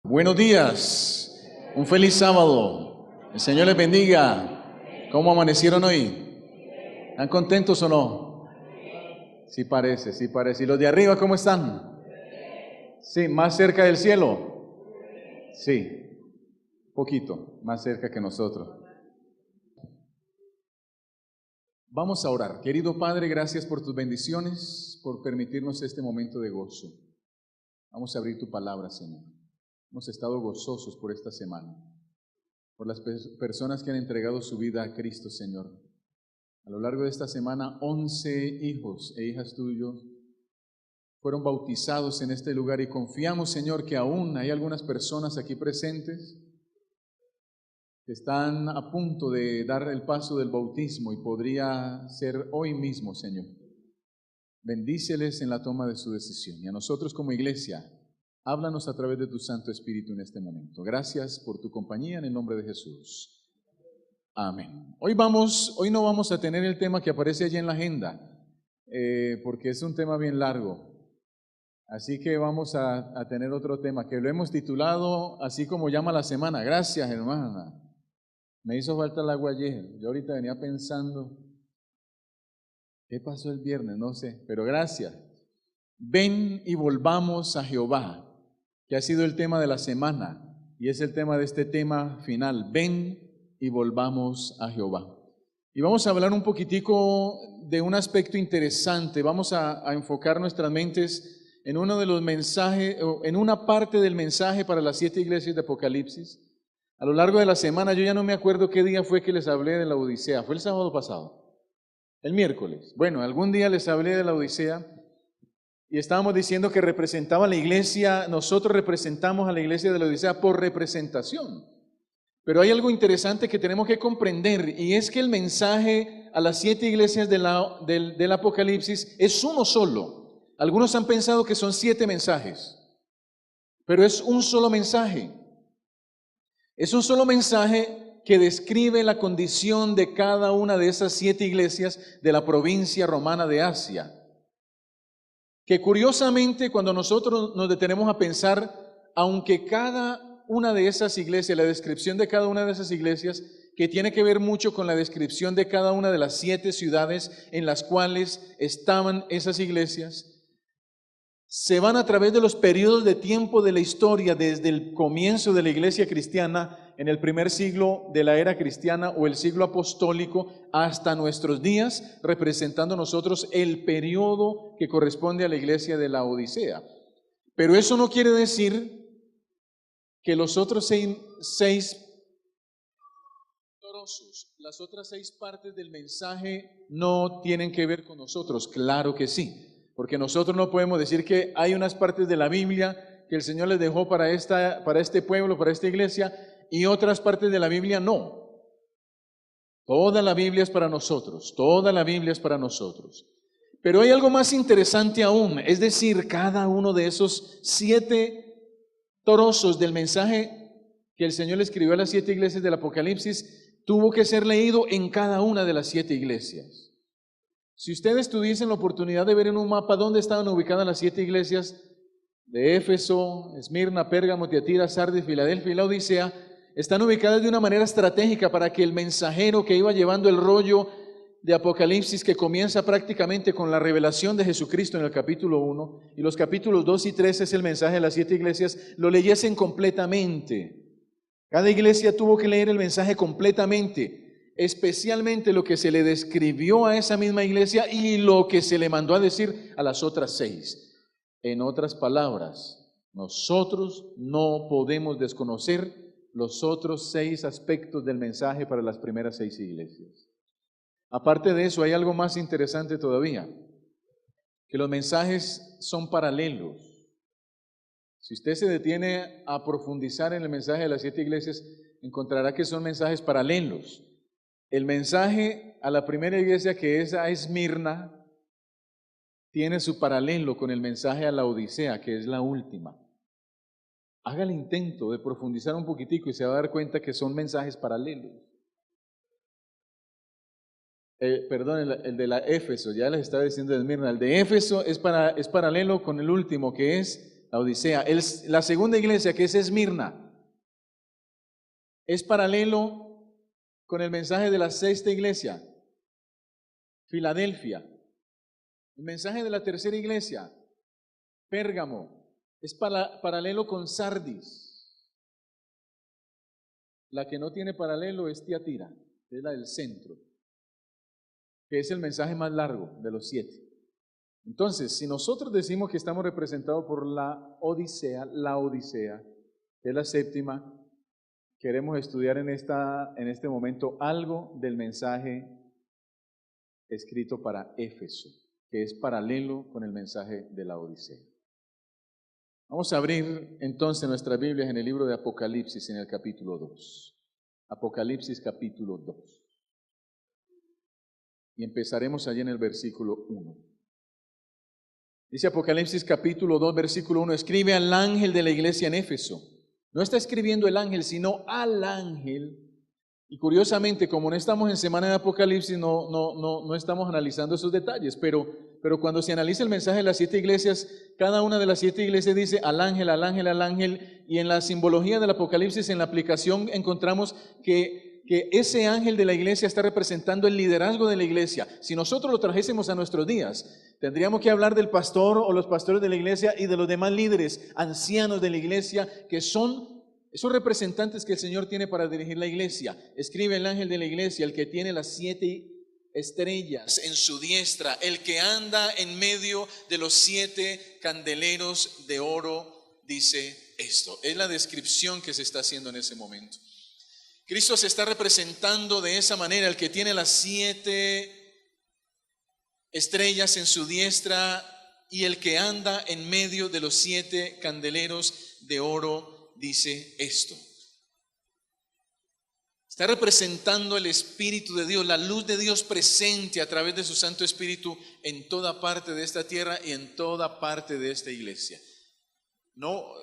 Buenos días, un feliz sábado. El Señor les bendiga. ¿Cómo amanecieron hoy? ¿Están contentos o no? Sí parece, sí parece. ¿Y los de arriba cómo están? Sí, más cerca del cielo. Sí, poquito, más cerca que nosotros. Vamos a orar. Querido Padre, gracias por tus bendiciones, por permitirnos este momento de gozo. Vamos a abrir tu palabra, Señor. Hemos estado gozosos por esta semana, por las personas que han entregado su vida a Cristo, Señor. A lo largo de esta semana, 11 hijos e hijas tuyos fueron bautizados en este lugar y confiamos, Señor, que aún hay algunas personas aquí presentes que están a punto de dar el paso del bautismo y podría ser hoy mismo, Señor. Bendíceles en la toma de su decisión. Y a nosotros como iglesia, háblanos a través de tu Santo Espíritu en este momento. Gracias por tu compañía en el nombre de Jesús. Amén. Hoy no vamos a tener el tema que aparece allí en la agenda, porque es un tema bien largo. Así que vamos a tener otro tema que lo hemos titulado así como llama la semana. Gracias, hermana. Me hizo falta el agua ayer. Yo ahorita venía pensando, ¿qué pasó el viernes? No sé, pero gracias. Ven y volvamos a Jehová, que ha sido el tema de la semana y es el tema de este tema final. Ven y volvamos a Jehová. Y vamos a hablar un poquitico de un aspecto interesante. Vamos a enfocar nuestras mentes en uno de los mensajes, en una parte del mensaje para las 7 iglesias de Apocalipsis. A lo largo de la semana, yo ya no me acuerdo qué día fue que les hablé de la Odisea. ¿Fue el sábado pasado? El miércoles. Bueno, algún día les hablé de la Odisea y estábamos diciendo que representaba a la iglesia, nosotros representamos a la iglesia de la Odisea por representación. Pero hay algo interesante que tenemos que comprender y es que el mensaje a las 7 iglesias del Apocalipsis es uno solo. Algunos han pensado que son 7 mensajes, pero es un solo mensaje. Es un solo mensaje que describe la condición de cada una de esas 7 iglesias de la provincia romana de Asia. Que curiosamente, cuando nosotros nos detenemos a pensar, aunque cada una de esas iglesias, la descripción de cada una de esas iglesias, que tiene que ver mucho con la descripción de cada una de las 7 ciudades en las cuales estaban esas iglesias, se van a través de los periodos de tiempo de la historia, desde el comienzo de la iglesia cristiana, en el primer siglo de la era cristiana o el siglo apostólico, hasta nuestros días, representando nosotros el periodo que corresponde a la iglesia de la Odisea. Pero eso no quiere decir que los otros 6 torosos, las otras 6 partes del mensaje no tienen que ver con nosotros. Claro que sí. Porque nosotros no podemos decir que hay unas partes de la Biblia que el Señor les dejó para este pueblo, para esta iglesia, y otras partes de la Biblia no. Toda la Biblia es para nosotros, toda la Biblia es para nosotros. Pero hay algo más interesante aún, es decir, cada uno de esos 7 trozos del mensaje que el Señor le escribió a las 7 iglesias del Apocalipsis tuvo que ser leído en cada una de las 7 iglesias. Si ustedes tuviesen la oportunidad de ver en un mapa dónde estaban ubicadas las 7 iglesias de Éfeso, Esmirna, Pérgamo, Tiatira, Sardis, Filadelfia y la Odisea, están ubicadas de una manera estratégica para que el mensajero que iba llevando el rollo de Apocalipsis, que comienza prácticamente con la revelación de Jesucristo en el capítulo 1, y los capítulos 2 y 3 es el mensaje de las 7 iglesias, lo leyesen completamente. Cada iglesia tuvo que leer el mensaje completamente, especialmente lo que se le describió a esa misma iglesia y lo que se le mandó a decir a las otras 6. En otras palabras, nosotros no podemos desconocer los otros 6 aspectos del mensaje para las primeras 6 iglesias. Aparte de eso, hay algo más interesante todavía, que los mensajes son paralelos. Si usted se detiene a profundizar en el mensaje de las 7 iglesias, encontrará que son mensajes paralelos. El mensaje a la primera iglesia, que es a Esmirna, tiene su paralelo con el mensaje a la Odisea, que es la última. Haga el intento de profundizar un poquitico y se va a dar cuenta que son mensajes paralelos. El de la Éfeso, ya les estaba diciendo de Esmirna, el de Éfeso es paralelo con el último, que es la Odisea. La segunda iglesia, que es Esmirna, es paralelo con el mensaje de la sexta iglesia, Filadelfia. El mensaje de la tercera iglesia, Pérgamo, es paralelo con Sardis. La que no tiene paralelo es Tiatira, es la del centro, que es el mensaje más largo de los 7. Entonces, si nosotros decimos que estamos representados por la Odisea, que es la séptima, queremos estudiar en este momento algo del mensaje escrito para Éfeso, que es paralelo con el mensaje de la Odisea. Vamos a abrir entonces nuestras Biblias en el libro de Apocalipsis, en el capítulo 2. Apocalipsis capítulo 2. Y empezaremos allí en el versículo 1. Dice Apocalipsis capítulo 2, versículo 1, escribe al ángel de la iglesia en Éfeso. No está escribiendo el ángel, sino al ángel. Y curiosamente, como no estamos en semana de Apocalipsis, no estamos analizando esos detalles, pero cuando se analiza el mensaje de las 7 iglesias, cada una de las 7 iglesias dice al ángel, al ángel, al ángel, y en la simbología del Apocalipsis, en la aplicación, encontramos que ese ángel de la iglesia está representando el liderazgo de la iglesia. Si nosotros lo trajésemos a nuestros días, tendríamos que hablar del pastor o los pastores de la iglesia y de los demás líderes, ancianos de la iglesia, que son esos representantes que el Señor tiene para dirigir la iglesia. Escribe el ángel de la iglesia, el que tiene las 7 estrellas en su diestra, el que anda en medio de los 7 candeleros de oro, dice esto. Es la descripción que se está haciendo en ese momento. Cristo se está representando de esa manera, el que tiene las 7 estrellas en su diestra y el que anda en medio de los 7 candeleros de oro, dice esto. Está representando el Espíritu de Dios, la luz de Dios presente a través de su Santo Espíritu en toda parte de esta tierra y en toda parte de esta iglesia.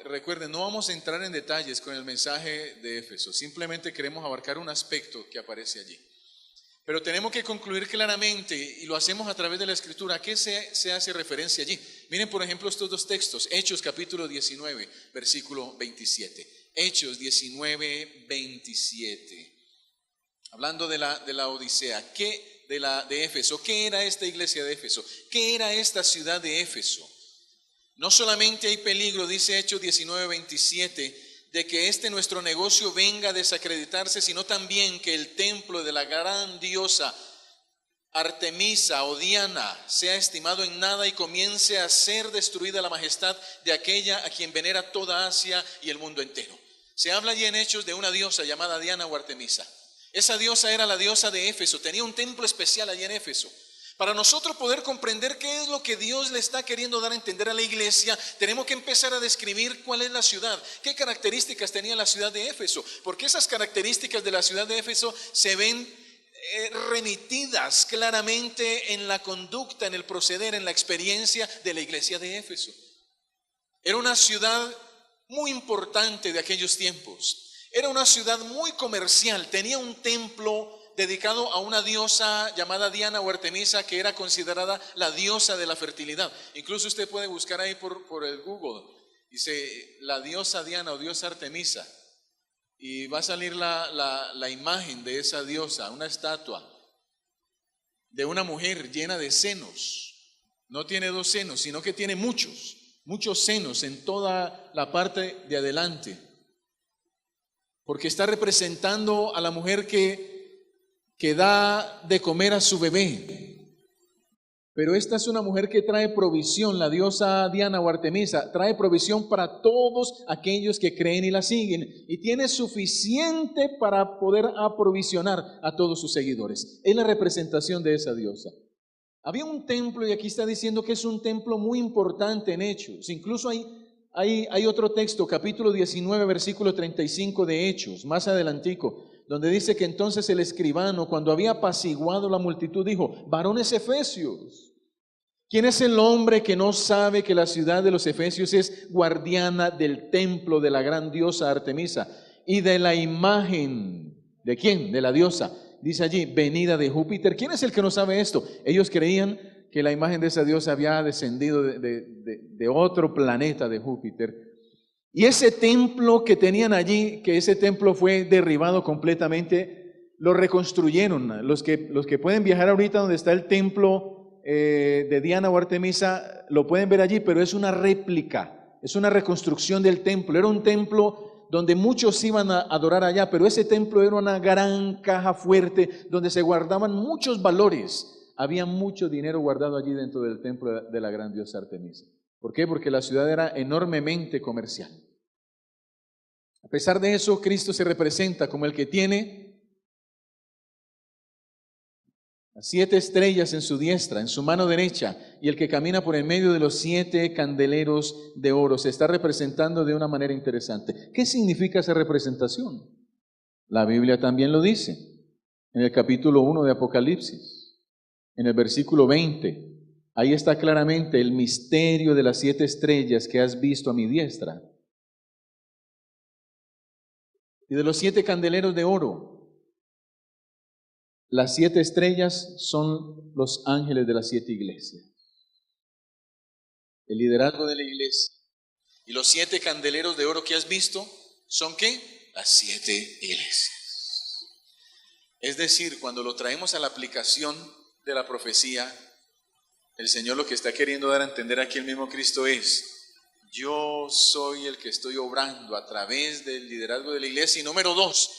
Recuerden, no vamos a entrar en detalles con el mensaje de Éfeso, simplemente queremos abarcar un aspecto que aparece allí. Pero tenemos que concluir claramente, y lo hacemos a través de la Escritura, ¿a qué se hace referencia allí? Miren, por ejemplo, estos 2 textos, Hechos capítulo 19, versículo 27. Hechos 19, 27. Hablando de la Odisea, de Éfeso, ¿qué era esta iglesia de Éfeso? ¿Qué era esta ciudad de Éfeso? No solamente hay peligro, dice Hechos 19, 27, de que nuestro negocio venga a desacreditarse, sino también que el templo de la gran diosa Artemisa o Diana sea estimado en nada y comience a ser destruida la majestad de aquella a quien venera toda Asia y el mundo entero. Se habla allí en Hechos de una diosa llamada Diana o Artemisa. Esa diosa era la diosa de Éfeso, tenía un templo especial allí en Éfeso. Para nosotros poder comprender qué es lo que Dios le está queriendo dar a entender a la iglesia, tenemos que empezar a describir cuál es la ciudad, qué características tenía la ciudad de Éfeso, porque esas características de la ciudad de Éfeso se ven remitidas claramente en la conducta, en el proceder, en la experiencia de la iglesia de Éfeso. Era una ciudad muy importante de aquellos tiempos, era una ciudad muy comercial, tenía un templo dedicado a una diosa llamada Diana o Artemisa, que era considerada la diosa de la fertilidad. Incluso usted puede buscar ahí por el Google, dice la diosa Diana o diosa Artemisa, y va a salir la imagen de esa diosa, una estatua de una mujer llena de senos. No tiene 2 senos, sino que tiene muchos senos en toda la parte de adelante, porque está representando a la mujer que da de comer a su bebé. Pero esta es una mujer que trae provisión, la diosa Diana o Artemisa, trae provisión para todos aquellos que creen y la siguen, y tiene suficiente para poder aprovisionar a todos sus seguidores. Es la representación de esa diosa. Había un templo, y aquí está diciendo que es un templo muy importante en Hechos. Incluso hay otro texto, capítulo 19, versículo 35 de Hechos, más adelantico, donde dice que entonces el escribano, cuando había apaciguado la multitud, dijo: varones efesios, ¿quién es el hombre que no sabe que la ciudad de los efesios es guardiana del templo de la gran diosa Artemisa y de la imagen? ¿De quién? De la diosa. Dice allí, venida de Júpiter. ¿Quién es el que no sabe esto? Ellos creían que la imagen de esa diosa había descendido de otro planeta de Júpiter. Y ese templo que tenían allí, que ese templo fue derribado completamente, lo reconstruyeron. Los que pueden viajar ahorita donde está el templo de Diana o Artemisa, lo pueden ver allí, pero es una réplica, es una reconstrucción del templo. Era un templo donde muchos iban a adorar allá, pero ese templo era una gran caja fuerte donde se guardaban muchos valores. Había mucho dinero guardado allí dentro del templo de la gran diosa Artemisa. ¿Por qué? Porque la ciudad era enormemente comercial. A pesar de eso, Cristo se representa como el que tiene las 7 estrellas en su diestra, en su mano derecha, y el que camina por en medio de los 7 candeleros de oro. Se está representando de una manera interesante. ¿Qué significa esa representación? La Biblia también lo dice en el capítulo 1 de Apocalipsis, en el versículo 20. Ahí está claramente el misterio de las 7 estrellas que has visto a mi diestra. Y de los 7 candeleros de oro, las 7 estrellas son los ángeles de las 7 iglesias. El liderazgo de la iglesia. Y los 7 candeleros de oro que has visto, ¿son qué? Las 7 iglesias. Es decir, cuando lo traemos a la aplicación de la profecía, el Señor lo que está queriendo dar a entender aquí el mismo Cristo es: yo soy el que estoy obrando a través del liderazgo de la iglesia. Y número 2,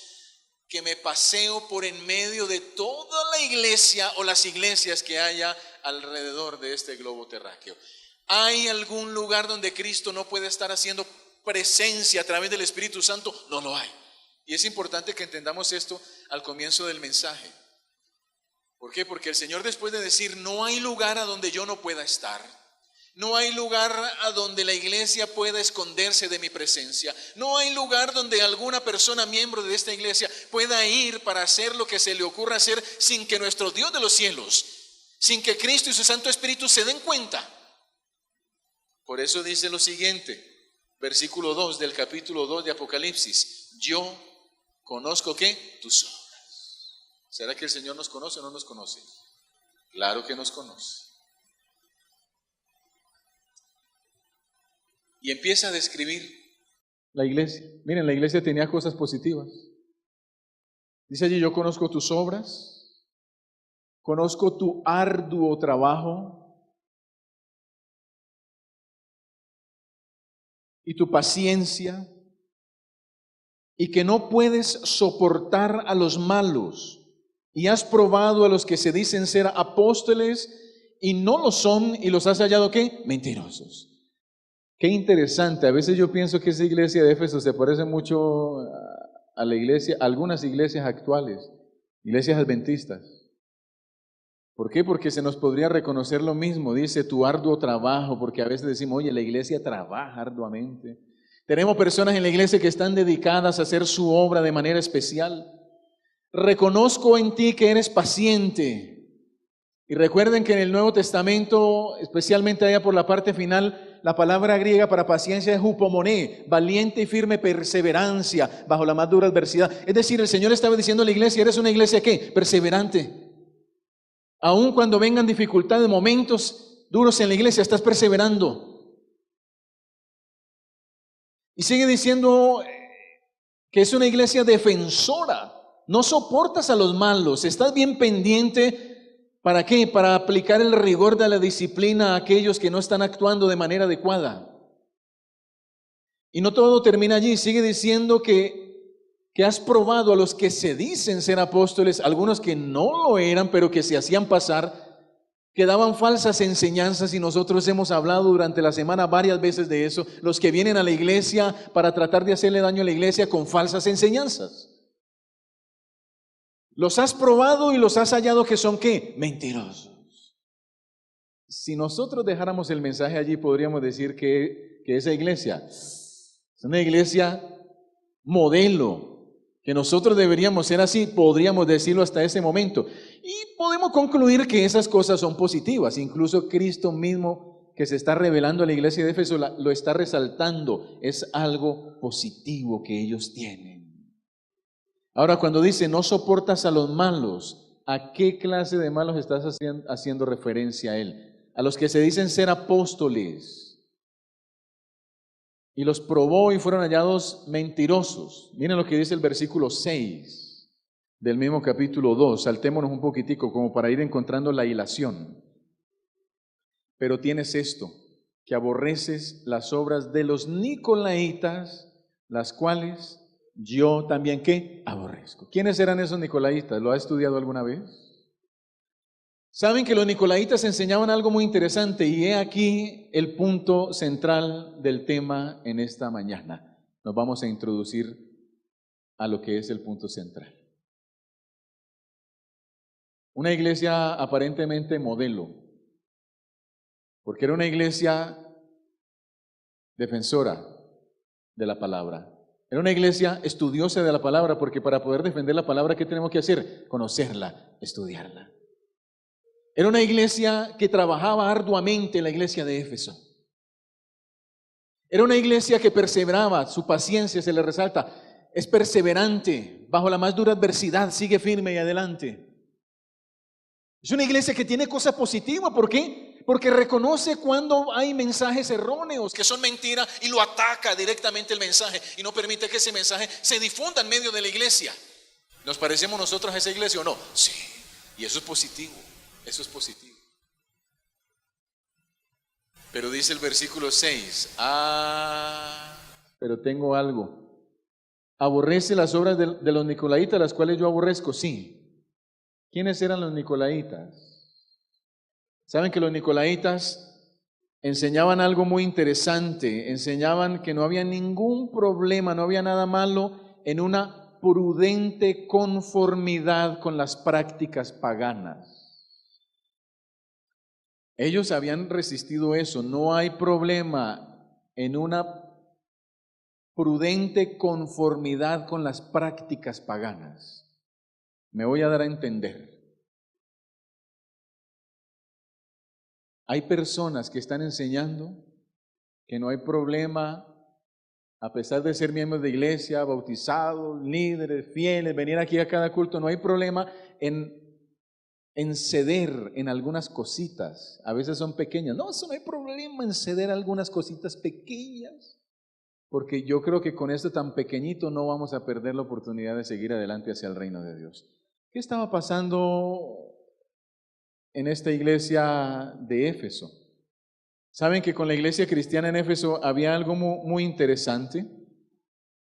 que me paseo por en medio de toda la iglesia o las iglesias que haya alrededor de este globo terráqueo. ¿Hay algún lugar donde Cristo no puede estar haciendo presencia a través del Espíritu Santo? No lo hay. Y es importante que entendamos esto al comienzo del mensaje. ¿Por qué? Porque el Señor, después de decir no hay lugar a donde yo no pueda estar, no hay lugar a donde la iglesia pueda esconderse de mi presencia, no hay lugar donde alguna persona miembro de esta iglesia pueda ir para hacer lo que se le ocurra hacer sin que nuestro Dios de los cielos, sin que Cristo y su Santo Espíritu se den cuenta. Por eso dice lo siguiente, versículo 2 del capítulo 2 de Apocalipsis: yo conozco ¿qué? Tus obras. ¿Será que el Señor nos conoce o no nos conoce? Claro que nos conoce. Y empieza a describir la iglesia. Miren, la iglesia tenía cosas positivas. Dice allí: yo conozco tus obras, conozco tu arduo trabajo y tu paciencia, y que no puedes soportar a los malos, y has probado a los que se dicen ser apóstoles y no lo son, y los has hallado ¿qué? Mentirosos. Qué interesante. A veces yo pienso que esa iglesia de Éfeso se parece mucho a la iglesia, a algunas iglesias actuales, iglesias adventistas. ¿Por qué? Porque se nos podría reconocer lo mismo. Dice tu arduo trabajo, porque a veces decimos, oye, la iglesia trabaja arduamente. Tenemos personas en la iglesia que están dedicadas a hacer su obra de manera especial. Reconozco en ti que eres paciente. Y recuerden que en el Nuevo Testamento, especialmente allá por la parte final, la palabra griega para paciencia es hupomoné, valiente y firme perseverancia bajo la más dura adversidad. Es decir, el Señor estaba diciendo a la iglesia: eres una iglesia ¿qué? Perseverante. Aun cuando vengan dificultades, momentos duros en la iglesia, estás perseverando. Y sigue diciendo que es una iglesia defensora. No soportas a los malos, estás bien pendiente. ¿Para qué? Para aplicar el rigor de la disciplina a aquellos que no están actuando de manera adecuada. Y no todo termina allí, sigue diciendo que has probado a los que se dicen ser apóstoles, algunos que no lo eran, pero que se hacían pasar, que daban falsas enseñanzas, y nosotros hemos hablado durante la semana varias veces de eso, los que vienen a la iglesia para tratar de hacerle daño a la iglesia con falsas enseñanzas. Los has probado y los has hallado que son ¿qué? Mentirosos. Si nosotros dejáramos el mensaje allí, podríamos decir que esa iglesia es una iglesia modelo, que nosotros deberíamos ser así, podríamos decirlo hasta ese momento. Y podemos concluir que esas cosas son positivas. Incluso Cristo mismo, que se está revelando a la iglesia de Éfeso, lo está resaltando. Es algo positivo que ellos tienen. Ahora, cuando dice no soportas a los malos, ¿A qué clase de malos estás haciendo referencia a él? A los que se dicen ser apóstoles. Y los probó y fueron hallados mentirosos. Miren lo que dice el versículo 6 del mismo capítulo 2. Saltémonos un poquitico como para ir encontrando la hilación. Pero tienes esto, que aborreces las obras de los nicolaitas, las cuales yo también, ¿qué? Aborrezco. ¿Quiénes eran esos nicolaitas? ¿Lo ha estudiado alguna vez? Saben que los nicolaitas enseñaban algo muy interesante y he aquí el punto central del tema en esta mañana. Nos vamos a introducir a lo que es el punto central. Una iglesia aparentemente modelo, porque era una iglesia defensora de la palabra. Era una iglesia estudiosa de la palabra, porque para poder defender la palabra, ¿qué tenemos que hacer? Conocerla, estudiarla. Era una iglesia que trabajaba arduamente, la iglesia de Éfeso. Era una iglesia que perseveraba, su paciencia se le resalta, es perseverante, bajo la más dura adversidad, sigue firme y adelante. Es una iglesia que tiene cosas positivas, ¿por qué? Porque reconoce cuando hay mensajes erróneos, que son mentiras, y lo ataca directamente el mensaje, y no permite que ese mensaje se difunda en medio de la iglesia. ¿Nos parecemos nosotros a esa iglesia o no? Sí, y eso es positivo. Eso es positivo. Pero dice el versículo 6, pero tengo algo. ¿Aborrece las obras de los nicolaitas, las cuales yo aborrezco? Sí. ¿Quiénes eran los nicolaitas? Saben que los nicolaitas enseñaban algo muy interesante. Enseñaban que no había ningún problema, no había nada malo en una prudente conformidad con las prácticas paganas. Ellos habían resistido eso. No hay problema en una prudente conformidad con las prácticas paganas. Me voy a dar a entender. Hay personas que están enseñando que no hay problema, a pesar de ser miembros de iglesia, bautizados, líderes, fieles, venir aquí a cada culto, no hay problema en ceder en algunas cositas. A veces son pequeñas. No, eso no hay problema en ceder algunas cositas pequeñas, porque yo creo que con esto tan pequeñito no vamos a perder la oportunidad de seguir adelante hacia el reino de Dios. ¿Qué estaba pasando en esta iglesia de Éfeso? Saben que con la iglesia cristiana en Éfeso había algo muy interesante,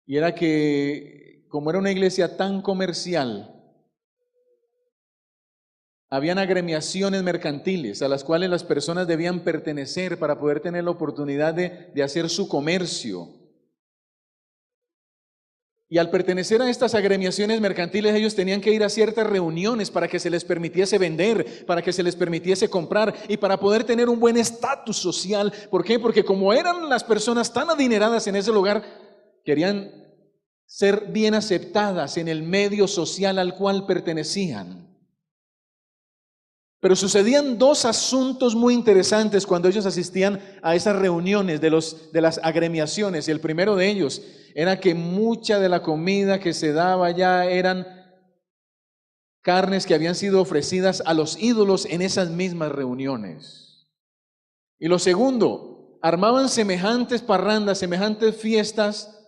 y era que como era una iglesia tan comercial, habían agremiaciones mercantiles a las cuales las personas debían pertenecer para poder tener la oportunidad de hacer su comercio. Y al pertenecer a estas agremiaciones mercantiles, ellos tenían que ir a ciertas reuniones para que se les permitiese vender, para que se les permitiese comprar y para poder tener un buen estatus social. ¿Por qué? Porque como eran las personas tan adineradas en ese lugar, querían ser bien aceptadas en el medio social al cual pertenecían. Pero sucedían dos asuntos muy interesantes cuando ellos asistían a esas reuniones de las agremiaciones. Y el primero de ellos era que mucha de la comida que se daba allá eran carnes que habían sido ofrecidas a los ídolos en esas mismas reuniones. Y lo segundo, armaban semejantes parrandas, semejantes fiestas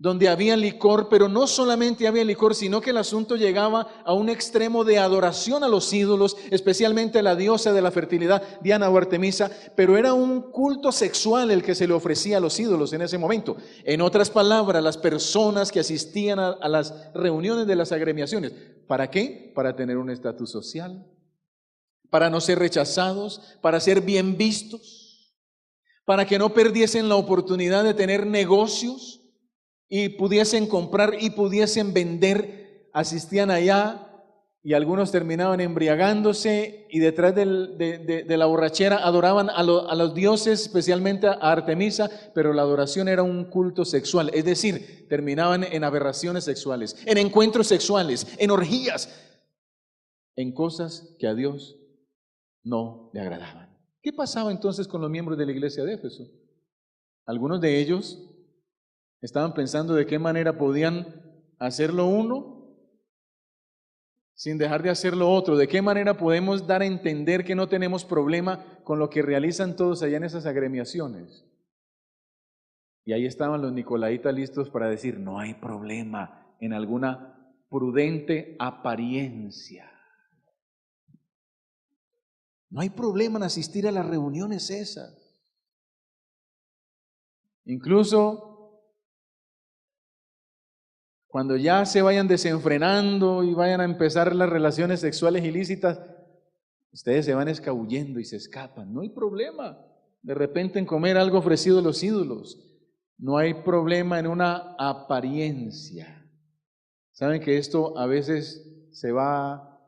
donde había licor, pero no solamente había licor, sino que el asunto llegaba a un extremo de adoración a los ídolos, especialmente a la diosa de la fertilidad, Diana o Artemisa, pero era un culto sexual el que se le ofrecía a los ídolos en ese momento. En otras palabras, las personas que asistían a las reuniones de las agremiaciones, ¿para qué? Para tener un estatus social, para no ser rechazados, para ser bien vistos, para que no perdiesen la oportunidad de tener negocios y pudiesen comprar y pudiesen vender. Asistían allá y algunos terminaban embriagándose y detrás de la borrachera adoraban a los dioses, especialmente a Artemisa, pero la adoración era un culto sexual, es decir, terminaban en aberraciones sexuales, en encuentros sexuales, en orgías, en cosas que a Dios no le agradaban. ¿Qué pasaba entonces con los miembros de la iglesia de Éfeso? Algunos de ellos estaban pensando de qué manera podían hacerlo uno sin dejar de hacer lo otro. ¿De qué manera podemos dar a entender que no tenemos problema con lo que realizan todos allá en esas agremiaciones? Y ahí estaban los nicolaitas listos para decir, no hay problema en alguna prudente apariencia. No hay problema en asistir a las reuniones esas. Incluso cuando ya se vayan desenfrenando y vayan a empezar las relaciones sexuales ilícitas, ustedes se van escabullendo y se escapan. No hay problema de repente en comer algo ofrecido a los ídolos. No hay problema en una apariencia. Saben que esto a veces se va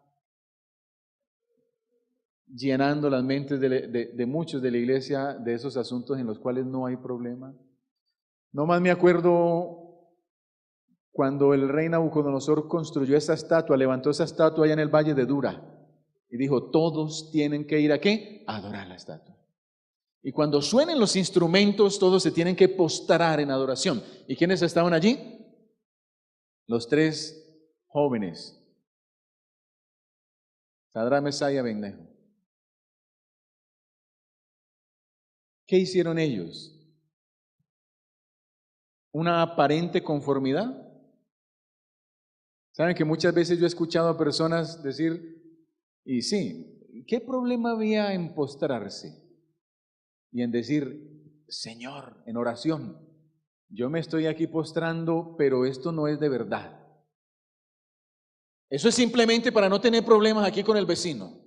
llenando las mentes de muchos de la iglesia de esos asuntos en los cuales no hay problema. No más me acuerdo cuando el rey Nabucodonosor construyó esa estatua, levantó esa estatua allá en el valle de Dura y dijo, todos tienen que ir ¿a qué? A adorar la estatua. Y cuando suenen los instrumentos, todos se tienen que postrar en adoración. ¿Y quiénes estaban allí? Los 3 jóvenes, Sadrach, Mesach y Abednego. ¿Qué hicieron ellos? ¿Una aparente conformidad? Saben que muchas veces yo he escuchado a personas decir, y sí, ¿qué problema había en postrarse? Y en decir, Señor, en oración, yo me estoy aquí postrando, pero esto no es de verdad. Eso es simplemente para no tener problemas aquí con el vecino.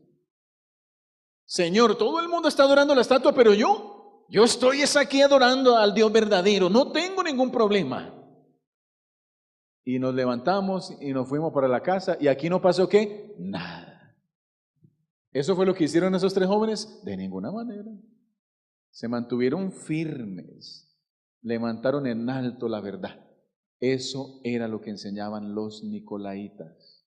Señor, todo el mundo está adorando la estatua, pero yo estoy aquí adorando al Dios verdadero, no tengo ningún problema. Y nos levantamos y nos fuimos para la casa y aquí no pasó ¿qué? Nada. ¿Eso fue lo que hicieron esos 3 jóvenes? De ninguna manera. Se mantuvieron firmes, levantaron en alto la verdad. Eso era lo que enseñaban los nicolaitas.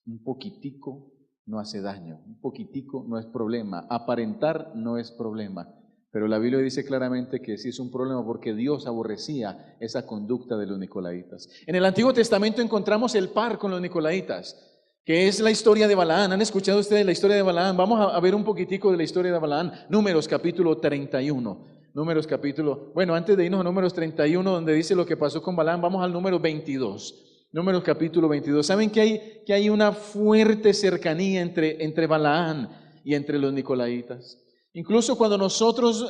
Un poquitico no hace daño, un poquitico no es problema, aparentar no es problema, pero la Biblia dice claramente que sí es un problema porque Dios aborrecía esa conducta de los nicolaitas. En el Antiguo Testamento encontramos el par con los nicolaitas, que es la historia de Balaán. ¿Han escuchado ustedes la historia de Balaán? Vamos a ver un poquitico de la historia de Balaán. Números capítulo 31. Antes de irnos a Números 31, donde dice lo que pasó con Balaán, vamos al número 22. Números capítulo 22. ¿Saben que hay una fuerte cercanía entre Balaán y entre los nicolaitas? Incluso cuando nosotros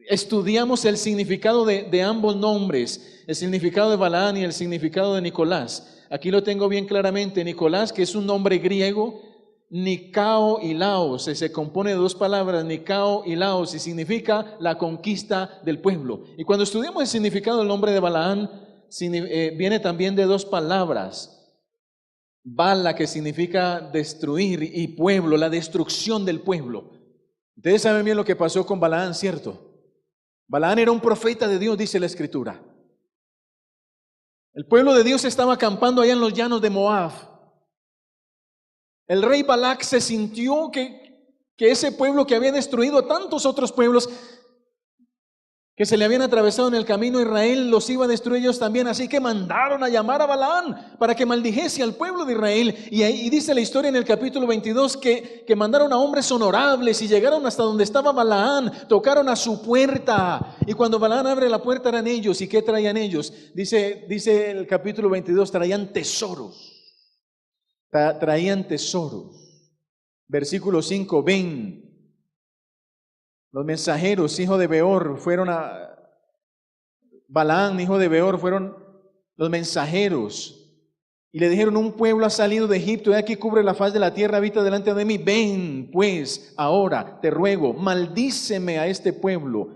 estudiamos el significado de ambos nombres, el significado de Balaán y el significado de Nicolás, aquí lo tengo bien claramente. Nicolás, que es un nombre griego, Nicao y Laos, se compone de 2 palabras, Nicao y Laos, y significa la conquista del pueblo. Y cuando estudiamos el significado del nombre de Balaán, viene también de 2 palabras, Bala, que significa destruir, y pueblo, la destrucción del pueblo. Ustedes saben bien lo que pasó con Balaán, ¿cierto? Balaán era un profeta de Dios, dice la Escritura. El pueblo de Dios estaba acampando allá en los llanos de Moab. El rey Balac se sintió que ese pueblo que había destruido a tantos otros pueblos que se le habían atravesado en el camino a Israel, los iba a destruir ellos también. Así que mandaron a llamar a Balaán para que maldijese al pueblo de Israel. Y dice la historia en el capítulo 22 que mandaron a hombres honorables y llegaron hasta donde estaba Balaán, tocaron a su puerta. Y cuando Balaán abre la puerta eran ellos. ¿Y qué traían ellos? Dice el capítulo 22, traían tesoros. Traían tesoros. Versículo 5, ven. Los mensajeros, hijo de Beor, fueron a Balaán, hijo de Beor, fueron los mensajeros y le dijeron, un pueblo ha salido de Egipto, y aquí cubre la faz de la tierra, habita delante de mí. Ven pues ahora, te ruego, maldíceme a este pueblo,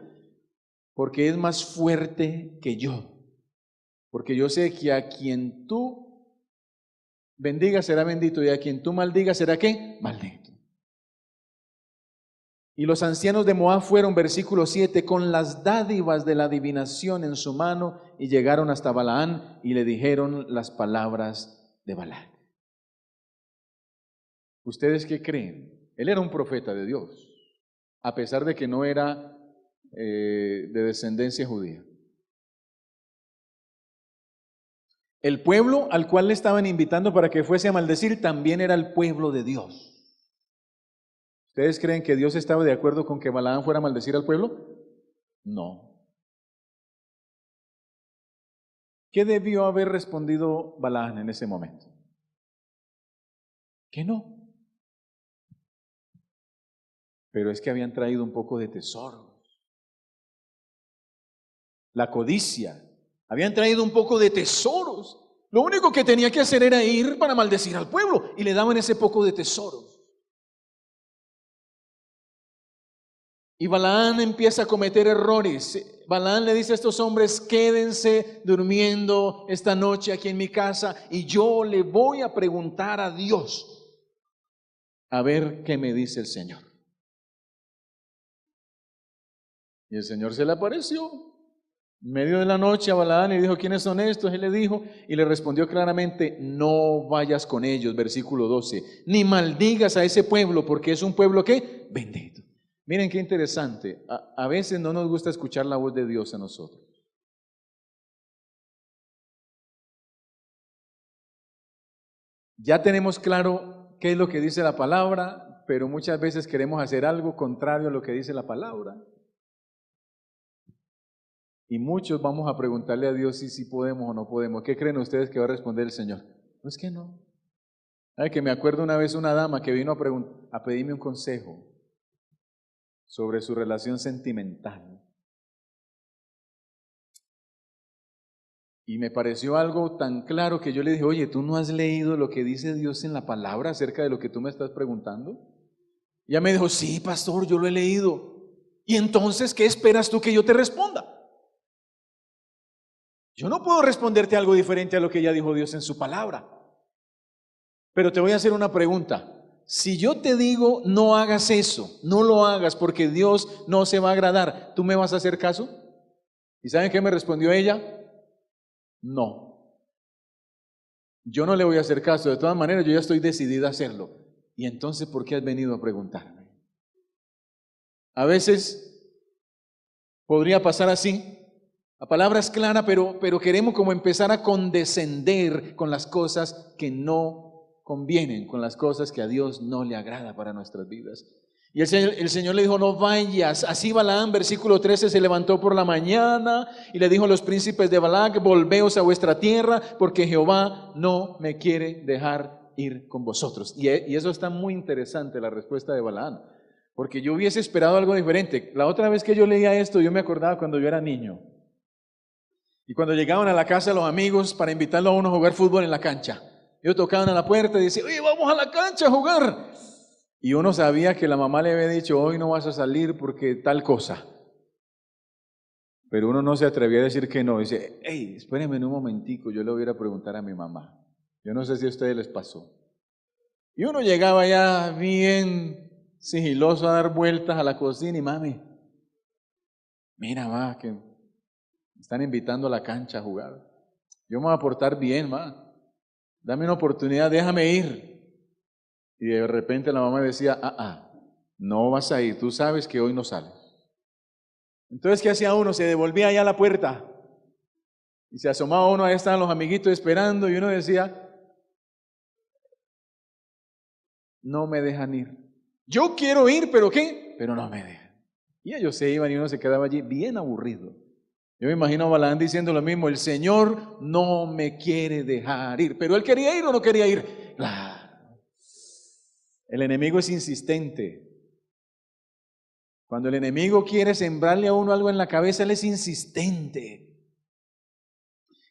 porque es más fuerte que yo. Porque yo sé que a quien tú bendigas será bendito, y a quien tú maldigas será ¿qué? Maldito. Y los ancianos de Moab fueron, versículo 7, con las dádivas de la adivinación en su mano, y llegaron hasta Balaán y le dijeron las palabras de Balac. ¿Ustedes qué creen? Él era un profeta de Dios, a pesar de que no era de descendencia judía. El pueblo al cual le estaban invitando para que fuese a maldecir también era el pueblo de Dios. ¿Ustedes creen que Dios estaba de acuerdo con que Balaam fuera a maldecir al pueblo? No. ¿Qué debió haber respondido Balaam en ese momento? Que no. Pero es que habían traído un poco de tesoros. La codicia. Habían traído un poco de tesoros. Lo único que tenía que hacer era ir para maldecir al pueblo y le daban ese poco de tesoros. Y Balaam empieza a cometer errores. Balaam le dice a estos hombres: quédense durmiendo esta noche aquí en mi casa y yo le voy a preguntar a Dios a ver qué me dice el Señor. Y el Señor se le apareció en medio de la noche a Balaam y dijo: ¿quiénes son estos? Él le dijo y le respondió claramente: no vayas con ellos, versículo 12, ni maldigas a ese pueblo, porque es un pueblo que bendito. Miren qué interesante, a veces no nos gusta escuchar la voz de Dios a nosotros. Ya tenemos claro qué es lo que dice la palabra, pero muchas veces queremos hacer algo contrario a lo que dice la palabra. Y muchos vamos a preguntarle a Dios si podemos o no podemos. ¿Qué creen ustedes que va a responder el Señor? No, es que no. Ay, que me acuerdo una vez una dama que vino a pedirme un consejo sobre su relación sentimental. Y me pareció algo tan claro que yo le dije: oye, ¿tú no has leído lo que dice Dios en la palabra acerca de lo que tú me estás preguntando? Y ella me dijo: sí, pastor, yo lo he leído. ¿Y entonces qué esperas tú que yo te responda? Yo no puedo responderte algo diferente a lo que ya dijo Dios en su palabra. Pero te voy a hacer una pregunta. Si yo te digo no hagas eso, no lo hagas porque Dios no se va a agradar, ¿tú me vas a hacer caso? ¿Y saben qué me respondió ella? No. Yo no le voy a hacer caso. De todas maneras, yo ya estoy decidida a hacerlo. ¿Y entonces por qué has venido a preguntarme? A veces podría pasar así. La palabra es clara, pero queremos como empezar a condescender con las cosas que no convienen, con las cosas que a Dios no le agrada para nuestras vidas. Y el Señor le dijo: no vayas. Así Balaam, versículo 13, se levantó por la mañana y le dijo a los príncipes de Balac: volveos a vuestra tierra, porque Jehová no me quiere dejar ir con vosotros. Y eso está muy interesante, la respuesta de Balaam, porque yo hubiese esperado algo diferente. La otra vez que yo leía esto, yo me acordaba cuando yo era niño. Y cuando llegaban a la casa de los amigos para invitarlo a uno a jugar fútbol en la cancha, ellos tocaban a la puerta y decían: oye, vamos a la cancha a jugar. Y uno sabía que la mamá le había dicho: hoy no vas a salir porque tal cosa. Pero uno no se atrevía a decir que no. Dice: hey, espérenme un momentico, yo le voy a ir a preguntar a mi mamá. Yo no sé si a ustedes les pasó. Y uno llegaba ya bien sigiloso a dar vueltas a la cocina y: mami, mira, ma, que me están invitando a la cancha a jugar. Yo me voy a portar bien, ma. Dame una oportunidad, déjame ir. Y de repente la mamá decía: no vas a ir, tú sabes que hoy no sales. Entonces, ¿qué hacía uno? Se devolvía allá a la puerta y se asomaba uno, ahí estaban los amiguitos esperando y uno decía: no me dejan ir. Yo quiero ir, ¿pero qué? Pero no me dejan. Y ellos se iban y uno se quedaba allí bien aburrido. Yo me imagino a Balaam diciendo lo mismo: el Señor no me quiere dejar ir. ¿Pero él quería ir o no quería ir? Claro. El enemigo es insistente. Cuando el enemigo quiere sembrarle a uno algo en la cabeza, él es insistente.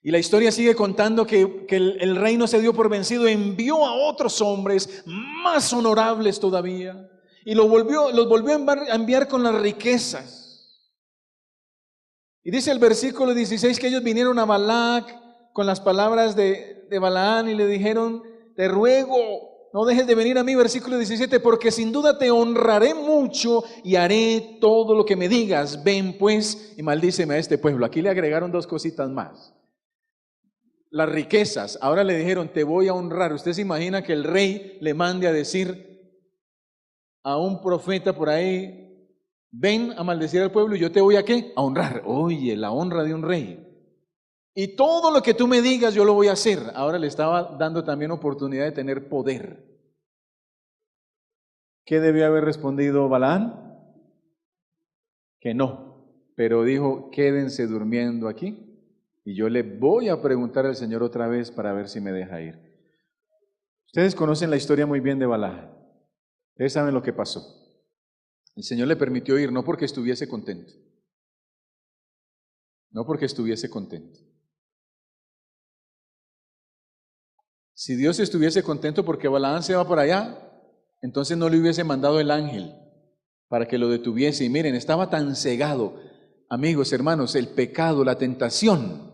Y la historia sigue contando que el rey no se dio por vencido, envió a otros hombres más honorables todavía y los volvió a enviar con las riquezas. Y dice el versículo 16 que ellos vinieron a Balac con las palabras de Balaam y le dijeron: te ruego, no dejes de venir a mí, versículo 17, porque sin duda te honraré mucho y haré todo lo que me digas. Ven pues y maldíceme a este pueblo. Aquí le agregaron dos cositas más. Las riquezas. Ahora le dijeron: te voy a honrar. ¿Usted se imagina que el rey le mande a decir a un profeta por ahí: ven a maldecir al pueblo y yo te voy a ¿qué? A honrar. Oye, la honra de un rey. Y todo lo que tú me digas yo lo voy a hacer. Ahora le estaba dando también oportunidad de tener poder. ¿Qué debió haber respondido Balaam? Que no. Pero dijo, quédense durmiendo aquí y yo le voy a preguntar al Señor otra vez para ver si me deja ir. Ustedes conocen la historia muy bien de Balaam. Ustedes saben lo que pasó. El Señor le permitió ir no porque estuviese contento. No porque estuviese contento. Si Dios estuviese contento porque Balaam se va por allá, entonces no le hubiese mandado el ángel para que lo detuviese. Y miren, estaba tan cegado. Amigos, hermanos, el pecado, la tentación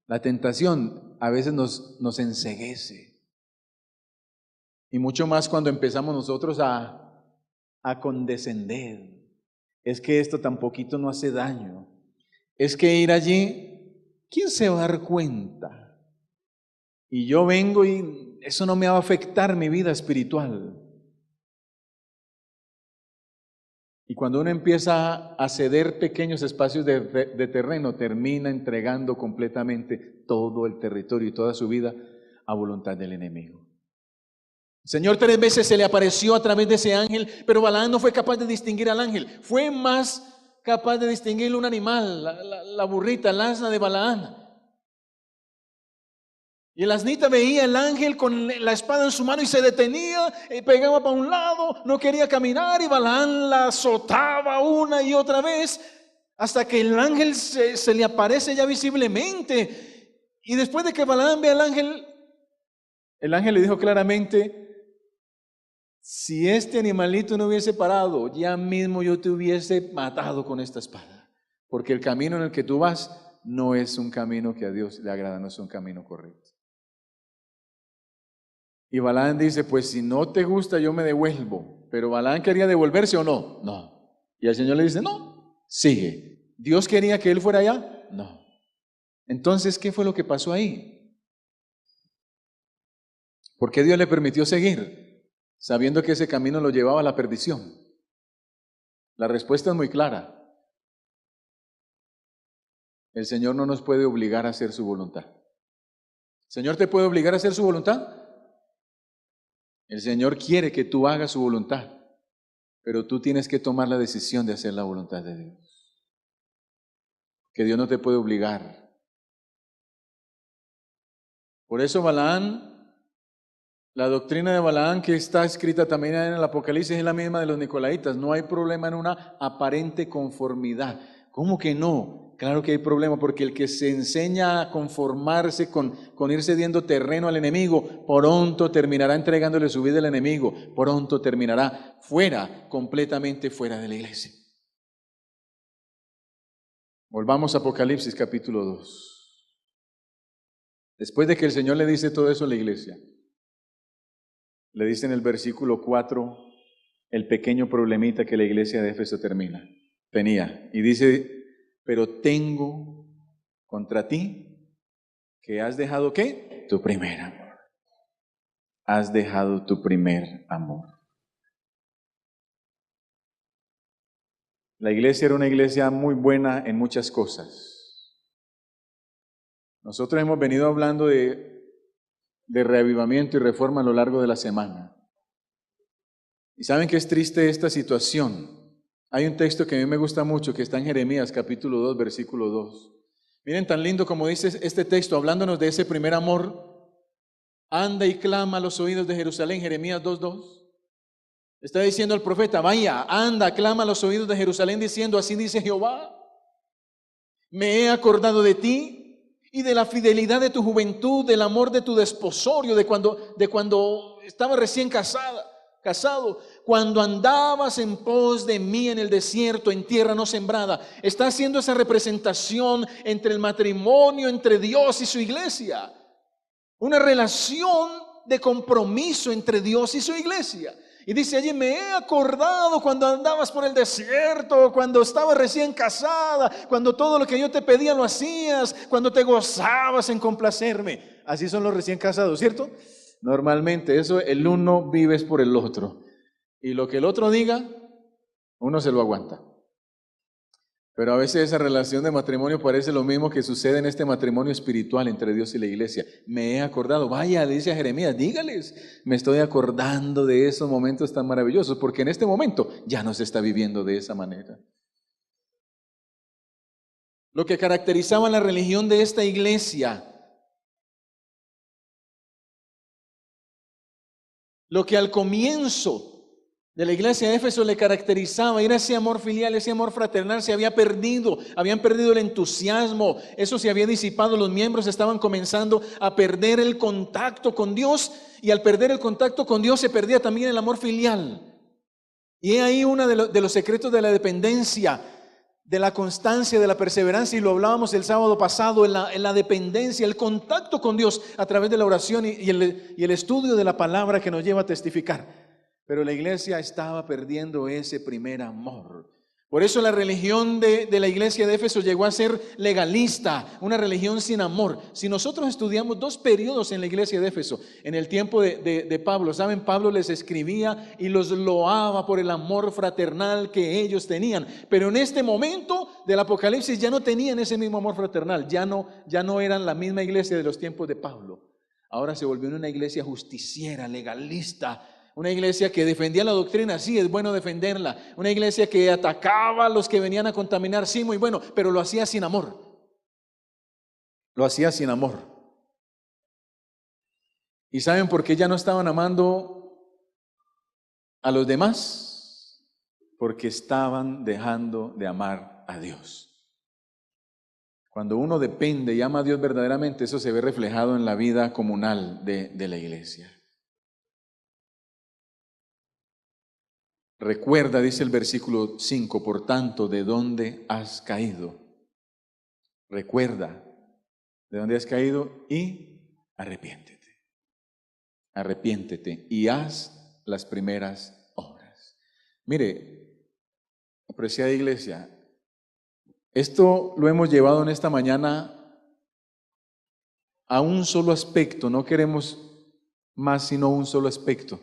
a veces nos enceguece. Y mucho más cuando empezamos nosotros a condescender. Es que esto tan poquito no hace daño. Es que ir allí, ¿quién se va a dar cuenta? Y yo vengo y eso no me va a afectar mi vida espiritual. Y cuando uno empieza a ceder pequeños espacios de terreno, termina entregando completamente todo el territorio y toda su vida a voluntad del enemigo. El Señor 3 veces se le apareció a través de ese ángel, pero Balaam no fue capaz de distinguir al ángel. Fue más capaz de distinguir un animal, la burrita, el asna de Balaam. Y el asnita veía el ángel con la espada en su mano y se detenía, pegaba para un lado, no quería caminar y Balaam la azotaba una y otra vez hasta que el ángel se le aparece ya visiblemente. Y después de que Balaam ve al ángel, el ángel le dijo claramente, si este animalito no hubiese parado, ya mismo yo te hubiese matado con esta espada, porque el camino en el que tú vas no es un camino que a Dios le agrada, no es un camino correcto. Y Balaam dice, pues si no te gusta yo me devuelvo. Pero Balaam quería devolverse o no. No. Y el Señor le dice, no, sigue. ¿Dios quería que él fuera allá? No. Entonces, ¿qué fue lo que pasó ahí? ¿Por qué Dios le permitió seguir? Sabiendo que ese camino lo llevaba a la perdición. La respuesta es muy clara. El Señor no nos puede obligar a hacer su voluntad. ¿El Señor te puede obligar a hacer su voluntad? El Señor quiere que tú hagas su voluntad, pero tú tienes que tomar la decisión de hacer la voluntad de Dios. Que Dios no te puede obligar. Por eso Balaam, la doctrina de Balaam que está escrita también en el Apocalipsis es la misma de los Nicolaitas. No hay problema en una aparente conformidad. ¿Cómo que no? Claro que hay problema, porque el que se enseña a conformarse con ir cediendo terreno al enemigo, pronto terminará entregándole su vida al enemigo, pronto terminará fuera, completamente fuera de la iglesia. Volvamos a Apocalipsis capítulo 2. Después de que el Señor le dice todo eso a la iglesia, le dice en el versículo 4 el pequeño problemita que la iglesia de Éfeso tenía. Y dice, pero tengo contra ti que has dejado ¿qué? Tu primer amor. Has dejado tu primer amor. La iglesia era una iglesia muy buena en muchas cosas. Nosotros hemos venido hablando de reavivamiento y reforma a lo largo de la semana. Y saben que es triste esta situación. Hay un texto que a mí me gusta mucho que está en Jeremías capítulo 2, versículo 2. Miren tan lindo como dice este texto, hablándonos de ese primer amor. Anda y clama a los oídos de Jerusalén, Jeremías 2:2. Está diciendo el profeta, vaya, anda, clama a los oídos de Jerusalén diciendo, así dice Jehová, me he acordado de ti y de la fidelidad de tu juventud, del amor de tu desposorio, de cuando estaba recién casado, cuando andabas en pos de mí en el desierto, en tierra no sembrada. Está haciendo esa representación entre el matrimonio, entre Dios y su iglesia. Una relación de compromiso entre Dios y su iglesia. Y dice allí, me he acordado cuando andabas por el desierto, cuando estabas recién casada, cuando todo lo que yo te pedía lo hacías, cuando te gozabas en complacerme. Así son los recién casados, ¿cierto? Normalmente eso, el uno vives por el otro. Y lo que el otro diga, uno se lo aguanta. Pero a veces esa relación de matrimonio parece lo mismo que sucede en este matrimonio espiritual entre Dios y la iglesia. Me he acordado, vaya, dice a Jeremías, dígales, me estoy acordando de esos momentos tan maravillosos, porque en este momento ya no se está viviendo de esa manera. Lo que caracterizaba la religión de esta iglesia, lo que al comienzo de la iglesia de Éfeso le caracterizaba era ese amor filial, ese amor fraternal. Se había perdido, habían perdido el entusiasmo, eso se había disipado, los miembros estaban comenzando a perder el contacto con Dios, y al perder el contacto con Dios se perdía también el amor filial. Y ahí uno de los secretos de la dependencia, de la constancia, de la perseverancia, y lo hablábamos el sábado pasado, en la dependencia, el contacto con Dios a través de la oración y el estudio de la palabra que nos lleva a testificar. Pero la iglesia estaba perdiendo ese primer amor. Por eso la religión de la iglesia de Éfeso llegó a ser legalista, una religión sin amor. Si nosotros estudiamos 2 periodos en la iglesia de Éfeso, en el tiempo de Pablo, ¿saben? Pablo les escribía y los loaba por el amor fraternal que ellos tenían. Pero en este momento del Apocalipsis ya no tenían ese mismo amor fraternal, ya no eran la misma iglesia de los tiempos de Pablo. Ahora se volvió una iglesia justiciera, legalista. Una iglesia que defendía la doctrina, sí, es bueno defenderla. Una iglesia que atacaba a los que venían a contaminar, sí, muy bueno, pero lo hacía sin amor. Lo hacía sin amor. ¿Y saben por qué ya no estaban amando a los demás? Porque estaban dejando de amar a Dios. Cuando uno depende y ama a Dios verdaderamente, eso se ve reflejado en la vida comunal de la iglesia. Recuerda, dice el versículo 5, por tanto, ¿de dónde has caído? Recuerda de dónde has caído y arrepiéntete. Arrepiéntete y haz las primeras obras. Mire, apreciada iglesia, esto lo hemos llevado en esta mañana a un solo aspecto. No queremos más sino un solo aspecto.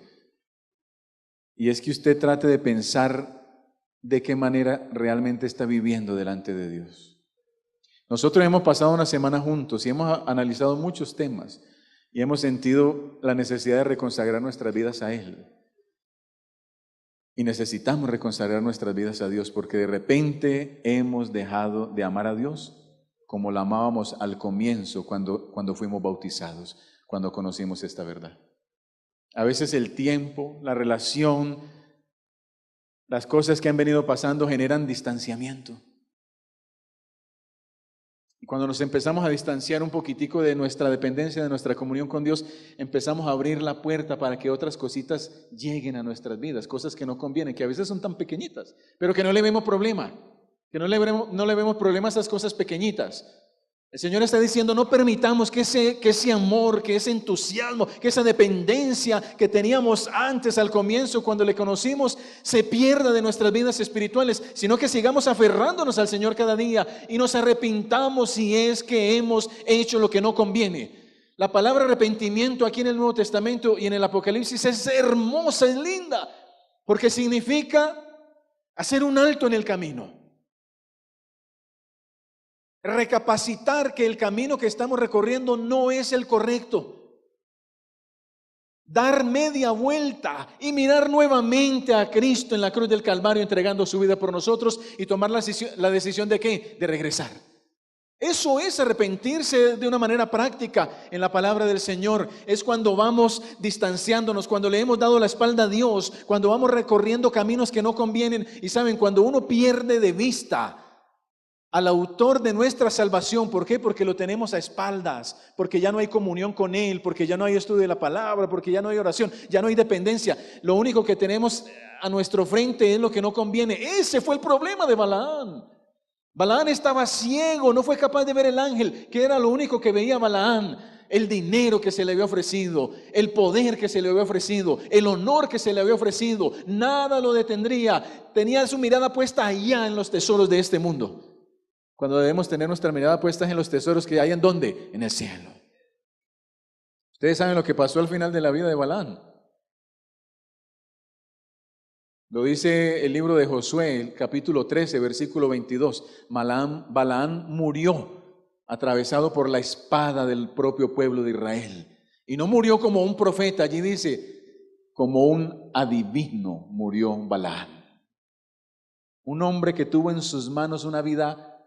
Y es que usted trate de pensar de qué manera realmente está viviendo delante de Dios. Nosotros hemos pasado una semana juntos y hemos analizado muchos temas y hemos sentido la necesidad de reconsagrar nuestras vidas a Él. Y necesitamos reconsagrar nuestras vidas a Dios porque de repente hemos dejado de amar a Dios como la amábamos al comienzo cuando fuimos bautizados, cuando conocimos esta verdad. A veces el tiempo, la relación, las cosas que han venido pasando generan distanciamiento. Y cuando nos empezamos a distanciar un poquitico de nuestra dependencia, de nuestra comunión con Dios, empezamos a abrir la puerta para que otras cositas lleguen a nuestras vidas, cosas que no convienen, que a veces son tan pequeñitas, pero que no le vemos problema, que no le vemos problema a esas cosas pequeñitas. El Señor está diciendo, no permitamos que ese amor, que ese entusiasmo, que esa dependencia que teníamos antes al comienzo cuando le conocimos, se pierda de nuestras vidas espirituales, sino que sigamos aferrándonos al Señor cada día y nos arrepintamos si es que hemos hecho lo que no conviene. La palabra arrepentimiento aquí en el Nuevo Testamento y en el Apocalipsis es hermosa, es linda, porque significa hacer un alto en el camino. Recapacitar que el camino que estamos recorriendo no es el correcto. Dar media vuelta y mirar nuevamente a Cristo en la cruz del Calvario entregando su vida por nosotros y tomar la decisión de ¿qué? De regresar. Eso es arrepentirse de una manera práctica en la palabra del Señor. Es cuando vamos distanciándonos, cuando le hemos dado la espalda a Dios, cuando vamos recorriendo caminos que no convienen. Y saben, cuando uno pierde de vista al autor de nuestra salvación. ¿Por qué? Porque lo tenemos a espaldas, porque ya no hay comunión con Él, porque ya no hay estudio de la palabra, porque ya no hay oración, ya no hay dependencia. Lo único que tenemos a nuestro frente es lo que no conviene. Ese fue el problema de Balaán. Balaán estaba ciego, no fue capaz de ver el ángel. ¿Qué era lo único que veía Balaán? El dinero que se le había ofrecido, el poder que se le había ofrecido, el honor que se le había ofrecido. Nada lo detendría. Tenía su mirada puesta allá en los tesoros de este mundo, cuando debemos tener nuestra mirada puesta en los tesoros que hay ¿en dónde? En el cielo. Ustedes saben lo que pasó al final de la vida de Balaán. Lo dice el libro de Josué, el capítulo 13, versículo 22. Balaán murió atravesado por la espada del propio pueblo de Israel. Y no murió como un profeta, allí dice, como un adivino murió Balaán. Un hombre que tuvo en sus manos una vida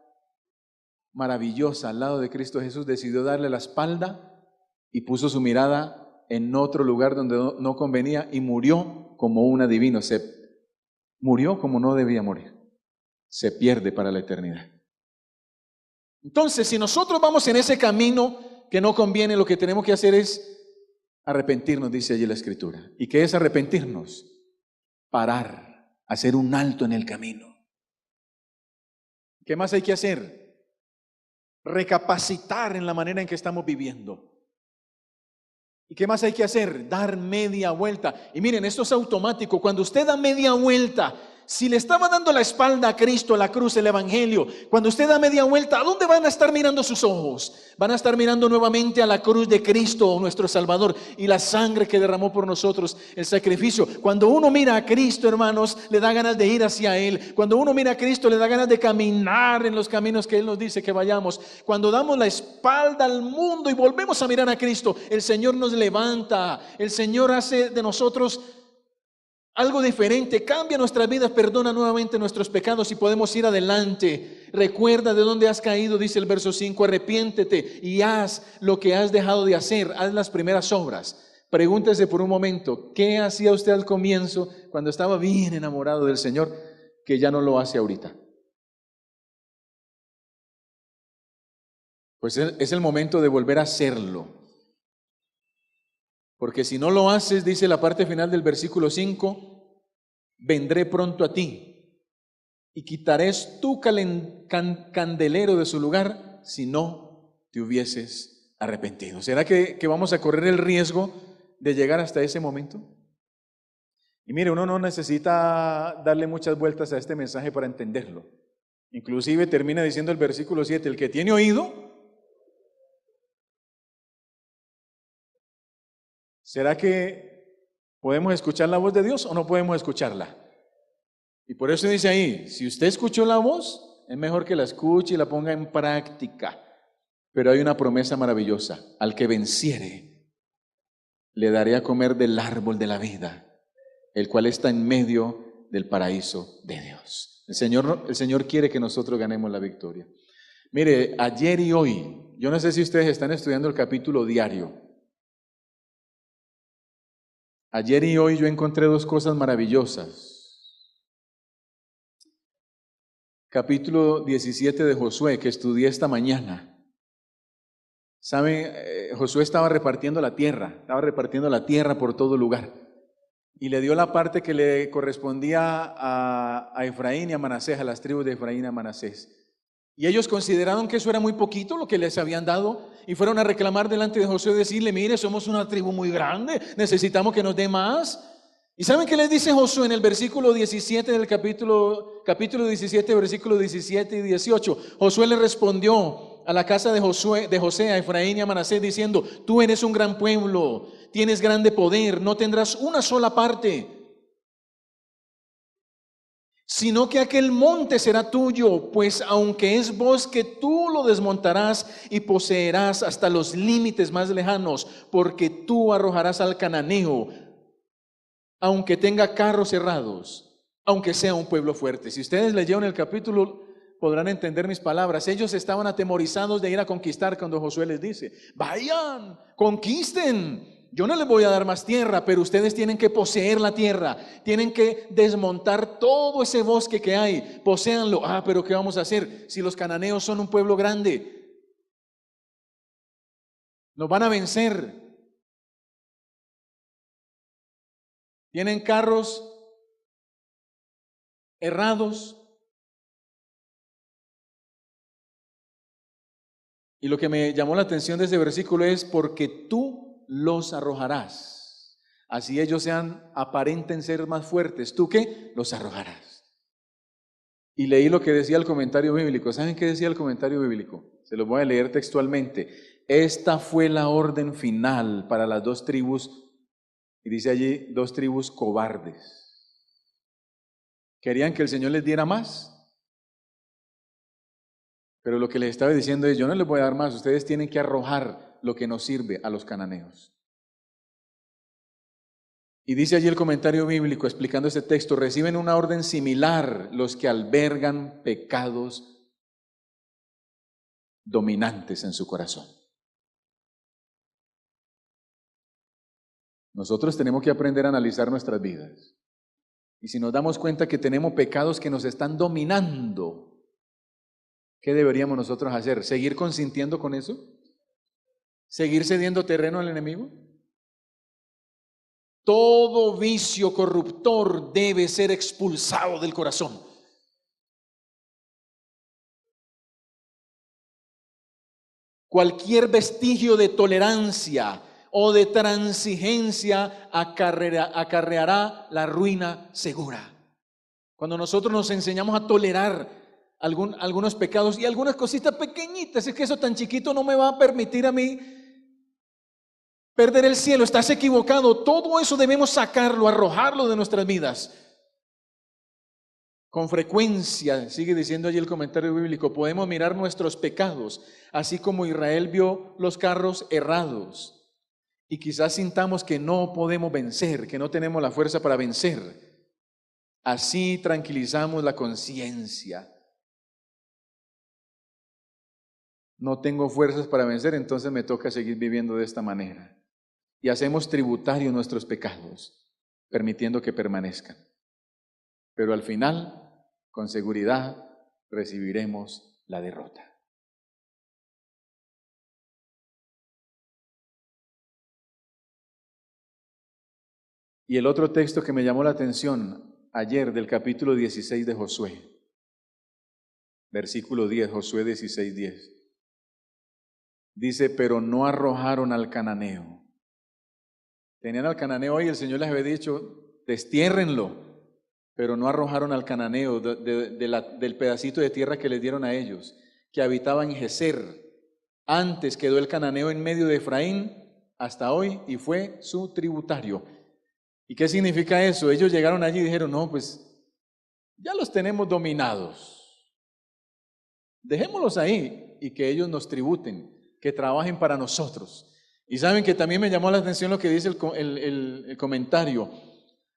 maravillosa al lado de Cristo Jesús, decidió darle la espalda y puso su mirada en otro lugar donde no convenía y murió como un adivino. Murió como no debía morir. Se pierde para la eternidad. Entonces, si nosotros vamos en ese camino que no conviene, lo que tenemos que hacer es arrepentirnos, dice allí la Escritura. ¿Y qué es arrepentirnos? Parar, hacer un alto en el camino. ¿Qué más hay que hacer? Recapacitar en la manera en que estamos viviendo. ¿Y qué más hay que hacer? Dar media vuelta. Y miren, esto es automático. Cuando usted da media vuelta, si le estaba dando la espalda a Cristo, la cruz, el Evangelio, cuando usted da media vuelta, ¿a dónde van a estar mirando sus ojos? Van a estar mirando nuevamente a la cruz de Cristo, nuestro Salvador, y la sangre que derramó por nosotros, el sacrificio. Cuando uno mira a Cristo, hermanos, le da ganas de ir hacia Él. Cuando uno mira a Cristo, le da ganas de caminar en los caminos que Él nos dice que vayamos. Cuando damos la espalda al mundo y volvemos a mirar a Cristo, el Señor nos levanta. El Señor hace de nosotros algo diferente, cambia nuestras vidas, perdona nuevamente nuestros pecados y podemos ir adelante. Recuerda de dónde has caído, dice el verso 5, arrepiéntete y haz lo que has dejado de hacer, haz las primeras obras. Pregúntese por un momento, ¿qué hacía usted al comienzo cuando estaba bien enamorado del Señor que ya no lo hace ahorita? Pues es el momento de volver a hacerlo. Porque si no lo haces, dice la parte final del versículo 5, vendré pronto a ti y quitaré tu candelero de su lugar si no te hubieses arrepentido. ¿Será que vamos a correr el riesgo de llegar hasta ese momento? Y mire, uno no necesita darle muchas vueltas a este mensaje para entenderlo. Inclusive termina diciendo el versículo 7, el que tiene oído, ¿será que podemos escuchar la voz de Dios o no podemos escucharla? Y por eso dice ahí, si usted escuchó la voz, es mejor que la escuche y la ponga en práctica. Pero hay una promesa maravillosa, al que venciere, le daré a comer del árbol de la vida, el cual está en medio del paraíso de Dios. El Señor quiere que nosotros ganemos la victoria. Mire, ayer y hoy, yo no sé si ustedes están estudiando el capítulo diario. Ayer y hoy yo encontré dos cosas maravillosas. Capítulo 17 de Josué, que estudié esta mañana. ¿Saben? Josué estaba repartiendo la tierra por todo lugar. Y le dio la parte que le correspondía a Efraín y a Manasés, a las tribus de Efraín y a Manasés. Y ellos consideraron que eso era muy poquito lo que les habían dado y fueron a reclamar delante de Josué y decirle, mire, somos una tribu muy grande, necesitamos que nos dé más. ¿Y saben qué les dice Josué en el versículo 17 del capítulo 17, versículo 17 y 18? Josué le respondió a la casa de José, a Efraín y a Manasés diciendo, tú eres un gran pueblo, tienes grande poder, no tendrás una sola parte, sino que aquel monte será tuyo, pues aunque es bosque, tú lo desmontarás y poseerás hasta los límites más lejanos, porque tú arrojarás al cananeo, aunque tenga carros cerrados, aunque sea un pueblo fuerte. Si ustedes leyeron el capítulo, podrán entender mis palabras. Ellos estaban atemorizados de ir a conquistar cuando Josué les dice, vayan, conquisten. Yo no les voy a dar más tierra, pero ustedes tienen que poseer la tierra, tienen que desmontar todo ese bosque que hay, poséanlo. Pero ¿qué vamos a hacer si los cananeos son un pueblo grande? Nos van a vencer. Tienen carros errados. Y lo que me llamó la atención de ese versículo es porque tú los arrojarás. Así ellos aparenten ser más fuertes. ¿Tú qué? Los arrojarás. Y leí lo que decía el comentario bíblico. ¿Saben qué decía el comentario bíblico? Se los voy a leer textualmente. Esta fue la orden final para las dos tribus, y dice allí, dos tribus cobardes. Querían que el Señor les diera más. Pero lo que les estaba diciendo es, yo no les voy a dar más, ustedes tienen que arrojar lo que nos sirve a los cananeos. Y dice allí el comentario bíblico explicando este texto, reciben una orden similar los que albergan pecados dominantes en su corazón. Nosotros tenemos que aprender a analizar nuestras vidas. Y si nos damos cuenta que tenemos pecados que nos están dominando, ¿qué deberíamos nosotros hacer? ¿Seguir consintiendo con eso? ¿Seguir cediendo terreno al enemigo? Todo vicio corruptor debe ser expulsado del corazón. Cualquier vestigio de tolerancia o de transigencia acarreará la ruina segura. Cuando nosotros nos enseñamos a tolerar algunos pecados y algunas cositas pequeñitas, es que eso tan chiquito no me va a permitir a mí perder el cielo, estás equivocado. Todo eso debemos sacarlo, arrojarlo de nuestras vidas. Con frecuencia, sigue diciendo allí el comentario bíblico, podemos mirar nuestros pecados, así como Israel vio los carros errados. Y quizás sintamos que no podemos vencer, que no tenemos la fuerza para vencer. Así tranquilizamos la conciencia. No tengo fuerzas para vencer, entonces me toca seguir viviendo de esta manera. Y hacemos tributarios nuestros pecados, permitiendo que permanezcan. Pero al final, con seguridad, recibiremos la derrota. Y el otro texto que me llamó la atención ayer del capítulo 16 de Josué, versículo 10, Josué 16, 10. Dice, pero no arrojaron al cananeo. Tenían al cananeo y el Señor les había dicho, destiérrenlo, pero no arrojaron al cananeo del pedacito de tierra que les dieron a ellos, que habitaba en Geser. Antes quedó el cananeo en medio de Efraín hasta hoy y fue su tributario. ¿Y qué significa eso? Ellos llegaron allí y dijeron, no, pues ya los tenemos dominados. Dejémoslos ahí y que ellos nos tributen, que trabajen para nosotros. Y saben que también me llamó la atención lo que dice el comentario.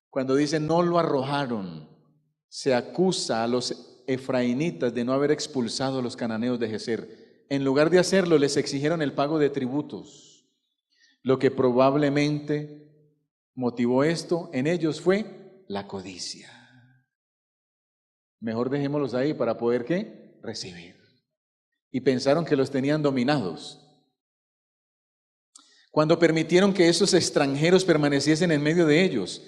Cuando dice no lo arrojaron, se acusa a los efraínitas de no haber expulsado a los cananeos de Geser. En lugar de hacerlo, les exigieron el pago de tributos. Lo que probablemente motivó esto en ellos fue la codicia. Mejor dejémoslos ahí para poder, ¿qué? Recibir. Y pensaron que los tenían dominados. Cuando permitieron que esos extranjeros permaneciesen en medio de ellos,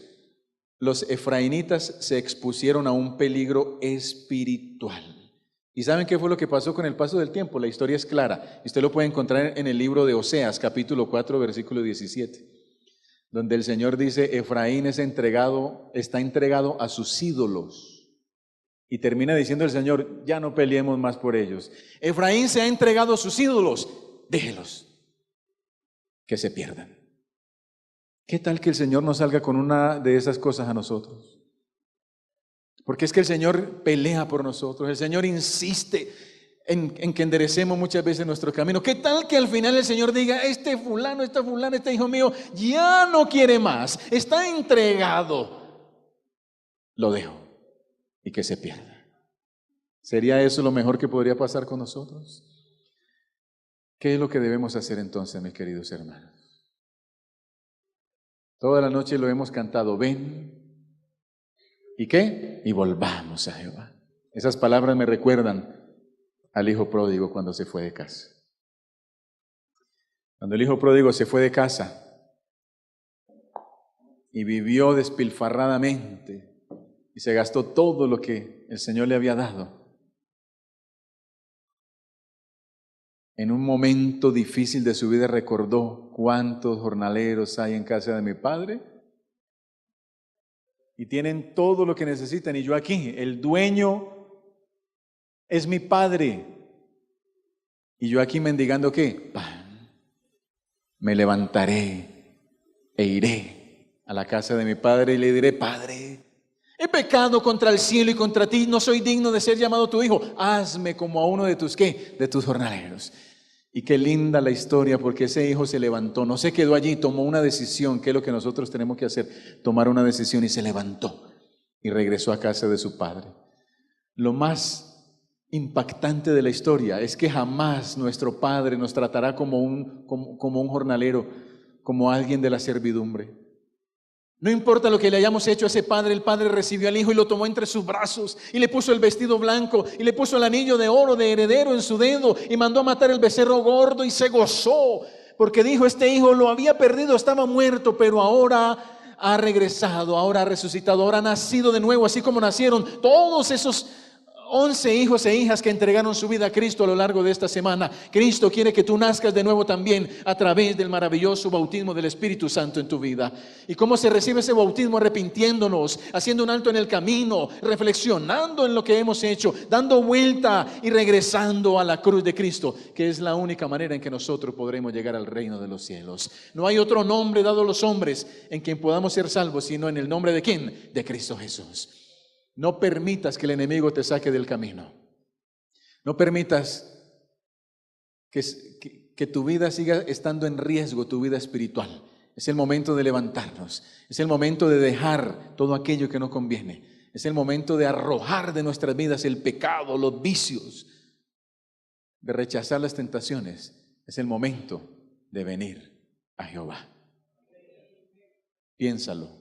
los efraínitas se expusieron a un peligro espiritual. ¿Y saben qué fue lo que pasó con el paso del tiempo? La historia es clara. Usted lo puede encontrar en el libro de Oseas, capítulo 4, versículo 17, donde el Señor dice, Efraín está entregado a sus ídolos. Y termina diciendo el Señor, ya no peleemos más por ellos. Efraín se ha entregado a sus ídolos, déjelos, que se pierdan. ¿Qué tal que el Señor nos salga con una de esas cosas a nosotros? Porque es que el Señor pelea por nosotros, el Señor insiste en que enderecemos muchas veces nuestro camino. ¿Qué tal que al final el Señor diga, este fulano, esta fulana, este hijo mío, ya no quiere más, está entregado, lo dejo y que se pierda? ¿Sería eso lo mejor que podría pasar con nosotros? ¿Qué es lo que debemos hacer entonces, mis queridos hermanos? Toda la noche lo hemos cantado, ven, ¿y qué? Y volvamos a Jehová. Esas palabras me recuerdan al hijo pródigo cuando se fue de casa. Cuando el hijo pródigo se fue de casa y vivió despilfarradamente y se gastó todo lo que el Señor le había dado, en un momento difícil de su vida recordó cuántos jornaleros hay en casa de mi padre y tienen todo lo que necesitan y yo aquí, el dueño es mi padre y yo aquí mendigando ¿qué? Pan. Me levantaré e iré a la casa de mi padre y le diré, Padre, He pecado contra el cielo y contra ti, no soy digno de ser llamado tu hijo. Hazme como a uno de tus, ¿qué? De tus jornaleros. Y qué linda la historia, porque ese hijo se levantó, no se quedó allí, tomó una decisión, que es lo que nosotros tenemos que hacer, tomar una decisión, y se levantó y regresó a casa de su padre. Lo más impactante de la historia es que jamás nuestro Padre nos tratará como un jornalero, como alguien de la servidumbre. No importa lo que le hayamos hecho a ese padre, el padre recibió al hijo y lo tomó entre sus brazos y le puso el vestido blanco y le puso el anillo de oro de heredero en su dedo y mandó a matar el becerro gordo y se gozó porque dijo: este hijo lo había perdido, estaba muerto, pero ahora ha regresado, ahora ha resucitado, ahora ha nacido de nuevo, así como nacieron todos esos 11 hijos e hijas que entregaron su vida a Cristo a lo largo de esta semana. Cristo quiere que tú nazcas de nuevo también a través del maravilloso bautismo del Espíritu Santo en tu vida. ¿Y cómo se recibe ese bautismo? Arrepintiéndonos, haciendo un alto en el camino, reflexionando en lo que hemos hecho, dando vuelta y regresando a la cruz de Cristo, que es la única manera en que nosotros podremos llegar al reino de los cielos. No hay otro nombre dado a los hombres en quien podamos ser salvos, sino en el nombre de ¿quién? De Cristo Jesús. No permitas que el enemigo te saque del camino. No permitas que tu vida siga estando en riesgo, tu vida espiritual. Es el momento de levantarnos. Es el momento de dejar todo aquello que no conviene. Es el momento de arrojar de nuestras vidas el pecado, los vicios, de rechazar las tentaciones. Es el momento de venir a Jehová. Piénsalo.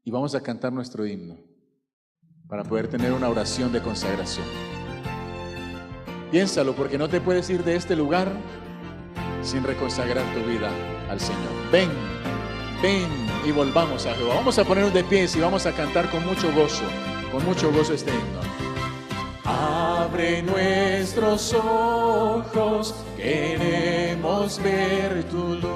Y vamos a cantar nuestro himno para poder tener una oración de consagración. Piénsalo, porque no te puedes ir de este lugar sin reconsagrar tu vida al Señor. Ven y volvamos a Jehová. Vamos a ponernos de pies y vamos a cantar con mucho gozo este himno. Abre nuestros ojos, queremos ver tu luz.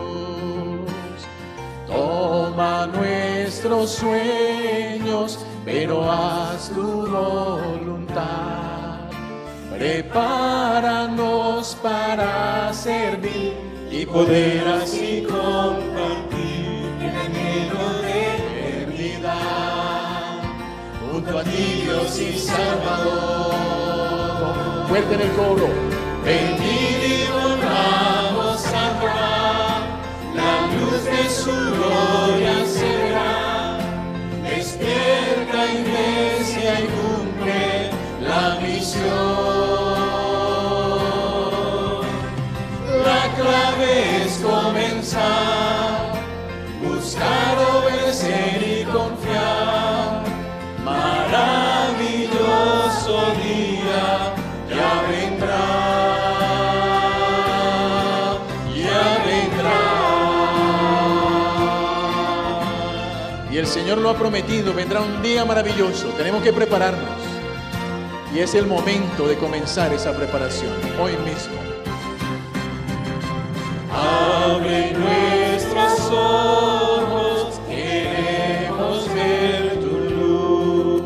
Toma nuestros sueños, pero haz tu voluntad. Prepáranos para servir y poder así compartir el anhelo de eternidad junto a ti, Dios y Salvador. Fuerte en el coro. Venid y volvamos a Jehová, la luz de su gloria se verá. Despierta, iglesia, y cumple la misión. La clave es comenzar, buscar, obedecer y confiar. Maravilloso día ya vendrá, ya vendrá. Y el Señor lo ha prometido, vendrá un día maravilloso. Tenemos que prepararnos. Y es el momento de comenzar esa preparación, hoy mismo. Abre nuestros ojos, queremos ver tu luz.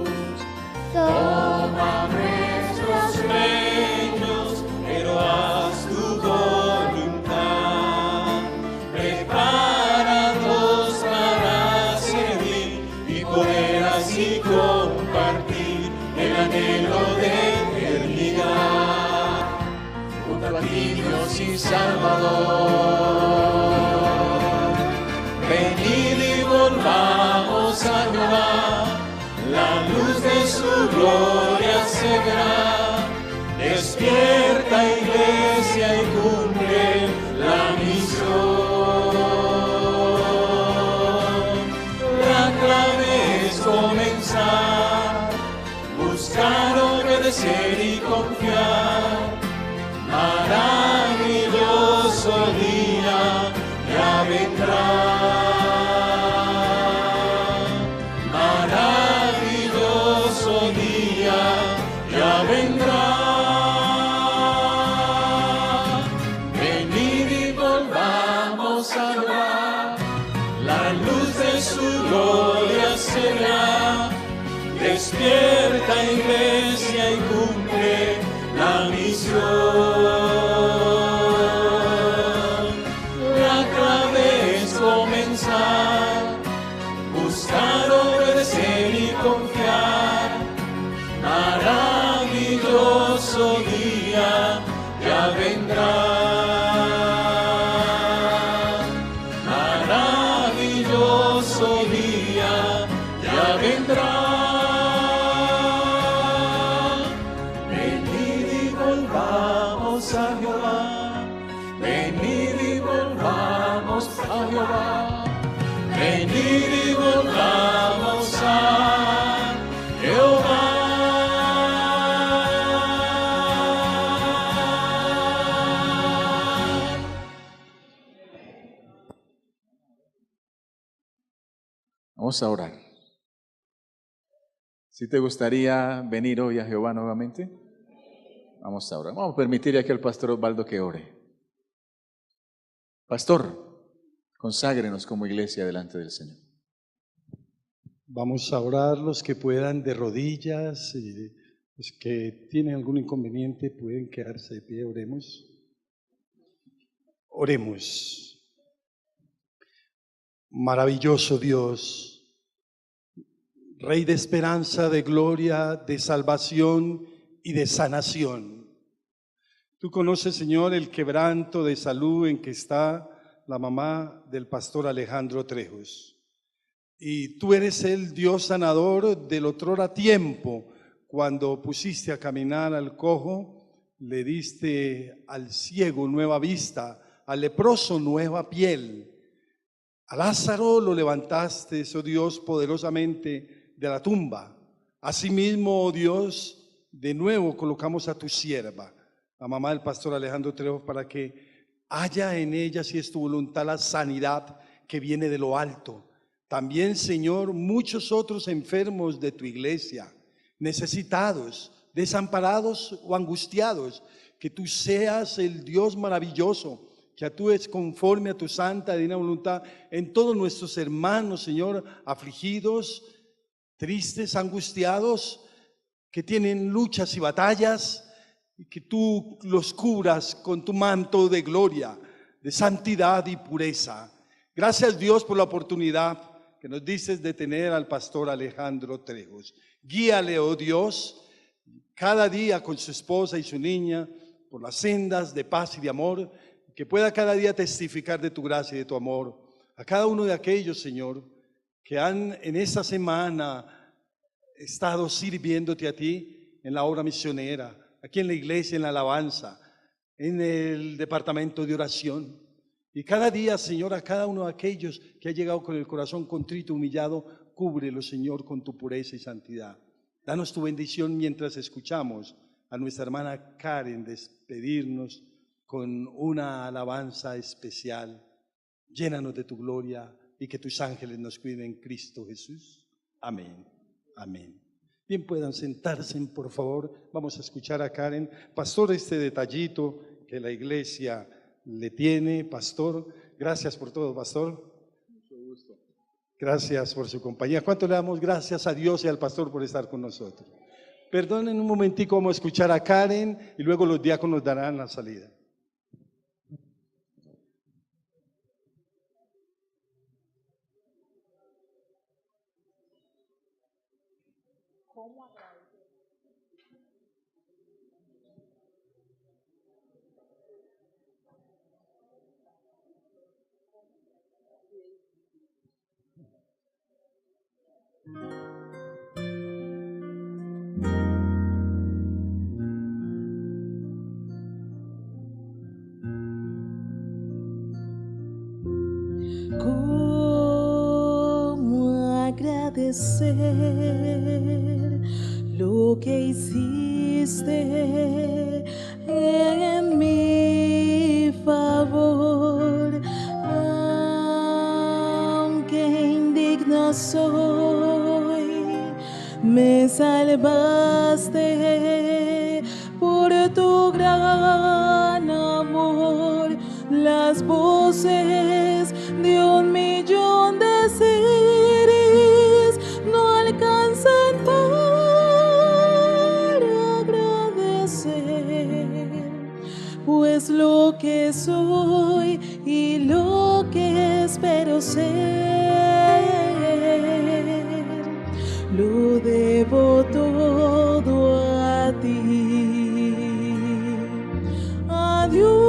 Toma nuestros sueños, pero haz tu voluntad. Prepáranos para servir y poder así compartir el anhelo de eternidad junto a ti, Dios y Salvador. Venid y volvamos a Jehová, la luz de su gloria se verá. Despierta, iglesia, y cumple la misión. La clave es comenzar, buscar, obedecer y confiar. Maravilloso día ya vendrá. Maravilloso día ya vendrá. Venid y volvamos a Jehová, la luz de su gloria se verá. Despierta, iglesia, y cumple la misión. La clave es comenzar, buscar, obedecer Jehová. Venid y volvamos a Jehová. Vamos a orar. ¿Sí te gustaría venir hoy a Jehová nuevamente? Vamos a orar. Vamos a permitir aquí al pastor Osvaldo que ore. Pastor, conságrenos como iglesia delante del Señor. Vamos a orar los que puedan de rodillas, y los que tienen algún inconveniente pueden quedarse de pie. Oremos. Oremos. Maravilloso Dios, Rey de esperanza, de gloria, de salvación y de sanación. Tú conoces, Señor, el quebranto de salud en que está la mamá del pastor Alejandro Trejos. Y tú eres el Dios sanador del otrora tiempo, cuando pusiste a caminar al cojo, le diste al ciego nueva vista, al leproso nueva piel. A Lázaro lo levantaste, oh Dios, poderosamente de la tumba. Asimismo, oh Dios, de nuevo colocamos a tu sierva, la mamá del pastor Alejandro Trejos, para que haya en ella, si es tu voluntad, la sanidad que viene de lo alto. También, Señor, muchos otros enfermos de tu iglesia, necesitados, desamparados o angustiados, que tú seas el Dios maravilloso, que actúes conforme a tu santa y divina voluntad en todos nuestros hermanos, Señor, afligidos, tristes, angustiados, que tienen luchas y batallas, y que tú los cubras con tu manto de gloria, de santidad y pureza. Gracias, Dios, por la oportunidad que nos dices de tener al pastor Alejandro Trejos. Guíale, oh Dios, cada día con su esposa y su niña, por las sendas de paz y de amor, que pueda cada día testificar de tu gracia y de tu amor. A cada uno de aquellos, Señor, que han en esta semana estado sirviéndote a ti en la obra misionera, aquí en la iglesia, en la alabanza, en el departamento de oración. Y cada día, Señor, a cada uno de aquellos que ha llegado con el corazón contrito, humillado, cúbrelo, Señor, con tu pureza y santidad. Danos tu bendición mientras escuchamos a nuestra hermana Karen despedirnos con una alabanza especial. Llénanos de tu gloria y que tus ángeles nos cuiden en Cristo Jesús. Amén. Amén. Bien, puedan sentarse, por favor. Vamos a escuchar a Karen. Pastor, este detallito que la iglesia le tiene, pastor. Gracias por todo, pastor. Mucho gusto. Gracias por su compañía. ¿Cuánto le damos gracias a Dios y al pastor por estar con nosotros? Perdonen un momentico, vamos a escuchar a Karen y luego los diáconos darán la salida. ¿Cómo agradecer lo que hiciste en mi favor? Aunque indigno soy, me salvaste por tu gran amor. Las voces de 1.000.000 de seres no alcanzan para agradecer, pues lo que soy y lo que espero ser, lo debo todo a ti. Adiós.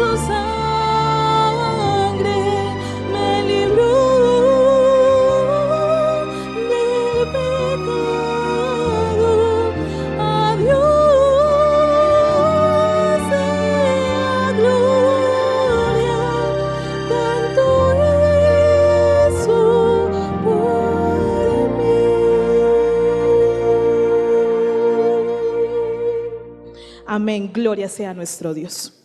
su sangre me libró del pecado. A Dios sea gloria, tanto hizo por mí. Amén, gloria sea a nuestro Dios.